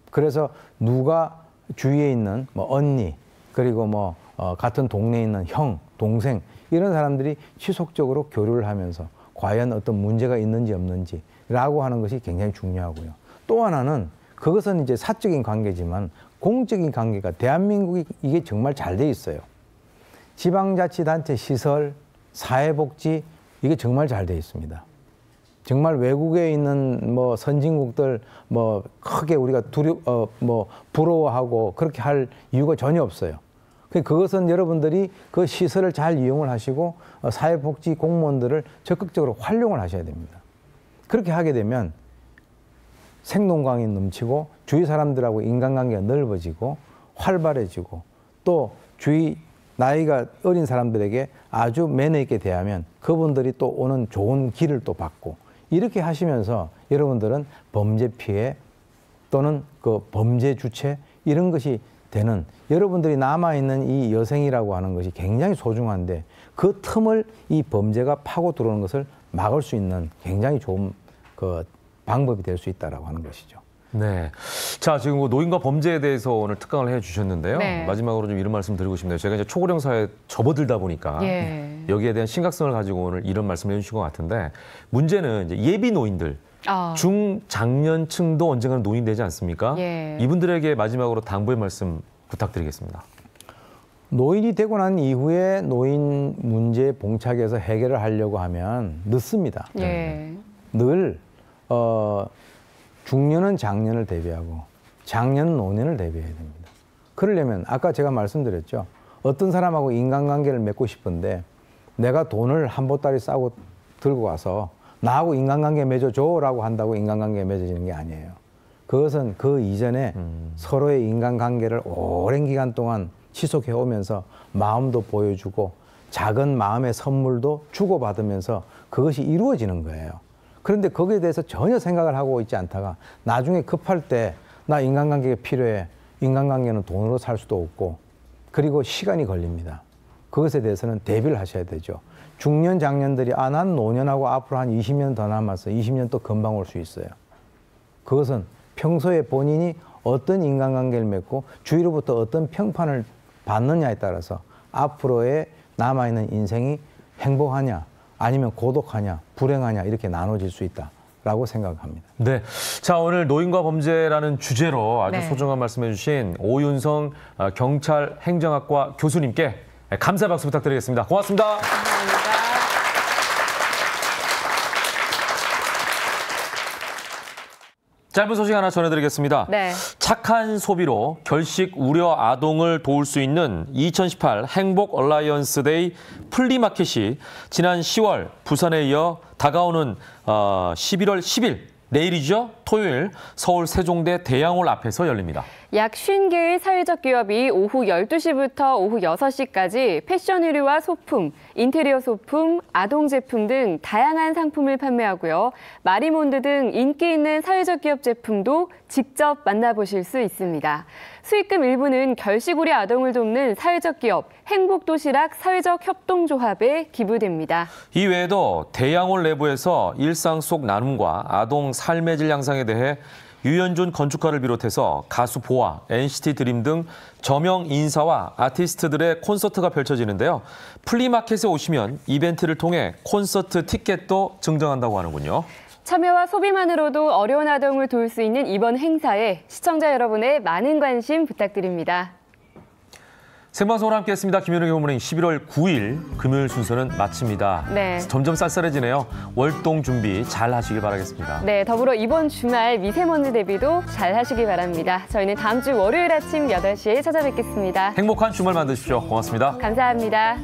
그래서 누가 주위에 있는 뭐 언니, 그리고 뭐 같은 동네에 있는 형, 동생 이런 사람들이 지속적으로 교류를 하면서 과연 어떤 문제가 있는지 없는지라고 하는 것이 굉장히 중요하고요. 또 하나는 그것은 이제 사적인 관계지만 공적인 관계가 대한민국이 이게 정말 잘 돼 있어요. 지방자치단체 시설, 사회복지 이게 정말 잘 돼 있습니다. 정말 외국에 있는 뭐 선진국들 뭐 크게 우리가 부러워하고 그렇게 할 이유가 전혀 없어요. 그것은 여러분들이 그 시설을 잘 이용을 하시고 사회복지 공무원들을 적극적으로 활용을 하셔야 됩니다. 그렇게 하게 되면 생동감이 넘치고 주위 사람들하고 인간관계가 넓어지고 활발해지고 또 주위 나이가 어린 사람들에게 아주 매너 있게 대하면 그분들이 또 오는 좋은 길을 또 받고 이렇게 하시면서 여러분들은 범죄 피해 또는 그 범죄 주체 이런 것이 되는 여러분들이 남아있는 이 여생이라고 하는 것이 굉장히 소중한데 그 틈을 이 범죄가 파고 들어오는 것을 막을 수 있는 굉장히 좋은 그 방법이 될 수 있다라고 하는 것이죠.
네. 자, 지금 노인과 범죄에 대해서 오늘 특강을 해주셨는데요.
네.
마지막으로 좀 이런 말씀 드리고 싶네요. 제가 이제 초고령 사회에 접어들다 보니까 여기에 대한 심각성을 가지고 오늘 이런 말씀을 해주신 것 같은데 문제는 이제 예비 노인들. 중장년층도 언젠가는 노인되지 않습니까? 이분들에게 마지막으로 당부의 말씀 부탁드리겠습니다.
노인이 되고 난 이후에 노인 문제에 봉착해서 해결을 하려고 하면 늦습니다. 늘 중년은 장년을 대비하고 장년은 노년을 대비해야 됩니다. 그러려면 아까 제가 말씀드렸죠. 어떤 사람하고 인간관계를 맺고 싶은데 내가 돈을 한 보따리 싸고 들고 와서 나하고 인간관계 맺어줘라고 한다고 인간관계에 맺어지는 게 아니에요. 그것은 그 이전에 서로의 인간관계를 오랜 기간 동안 지속해 오면서 마음도 보여주고 작은 마음의 선물도 주고받으면서 그것이 이루어지는 거예요. 그런데 거기에 대해서 전혀 생각을 하고 있지 않다가 나중에 급할 때 나 인간관계가 필요해. 인간관계는 돈으로 살 수도 없고 그리고 시간이 걸립니다. 그것에 대해서는 대비를 하셔야 되죠. 중년, 장년들이 난 노년하고 앞으로 한 20년 더 남았어. 20년 또 금방 올 수 있어요. 그것은 평소에 본인이 어떤 인간관계를 맺고 주위로부터 어떤 평판을 받느냐에 따라서 앞으로의 남아있는 인생이 행복하냐 아니면 고독하냐 불행하냐 이렇게 나눠질 수 있다라고 생각합니다.
네, 자 오늘 노인과 범죄라는 주제로 아주 소중한 말씀해 주신 오윤성 경찰 행정학과 교수님께 감사 박수 부탁드리겠습니다. 고맙습니다.
감사합니다.
짧은 소식 하나 전해드리겠습니다. 착한 소비로 결식 우려 아동을 도울 수 있는 2018 행복 얼라이언스 데이 플리마켓이 지난 10월 부산에 이어 다가오는 11월 10일 내일이죠. 토요일 서울 세종대 대양홀 앞에서 열립니다.
약 50개의 사회적 기업이 오후 12시부터 오후 6시까지 패션 의류와 소품, 인테리어 소품, 아동 제품 등 다양한 상품을 판매하고요. 마리몬드 등 인기 있는 사회적 기업 제품도 직접 만나보실 수 있습니다. 수익금 일부는 결식 우려 아동을 돕는 사회적 기업 행복도시락 사회적 협동조합에 기부됩니다.
이 외에도 대양홀 내부에서 일상 속 나눔과 아동 삶의 질 향상에 대해 유현준 건축가를 비롯해서 가수 보아, NCT 드림 등 저명 인사와 아티스트들의 콘서트가 펼쳐지는데요. 플리마켓에 오시면 이벤트를 통해 콘서트 티켓도 증정한다고 하는군요.
참여와 소비만으로도 어려운 아동을 도울 수 있는 이번 행사에 시청자 여러분의 많은 관심 부탁드립니다.
생방송으로 함께했습니다. 김현욱의 굿모닝 11월 9일 금요일 순서는 마칩니다. 점점 쌀쌀해지네요. 월동 준비 잘 하시길 바라겠습니다.
네, 더불어 이번 주말 미세먼지 대비도 잘 하시길 바랍니다. 저희는 다음 주 월요일 아침 8시에 찾아뵙겠습니다.
행복한 주말 만드십시오. 고맙습니다.
감사합니다.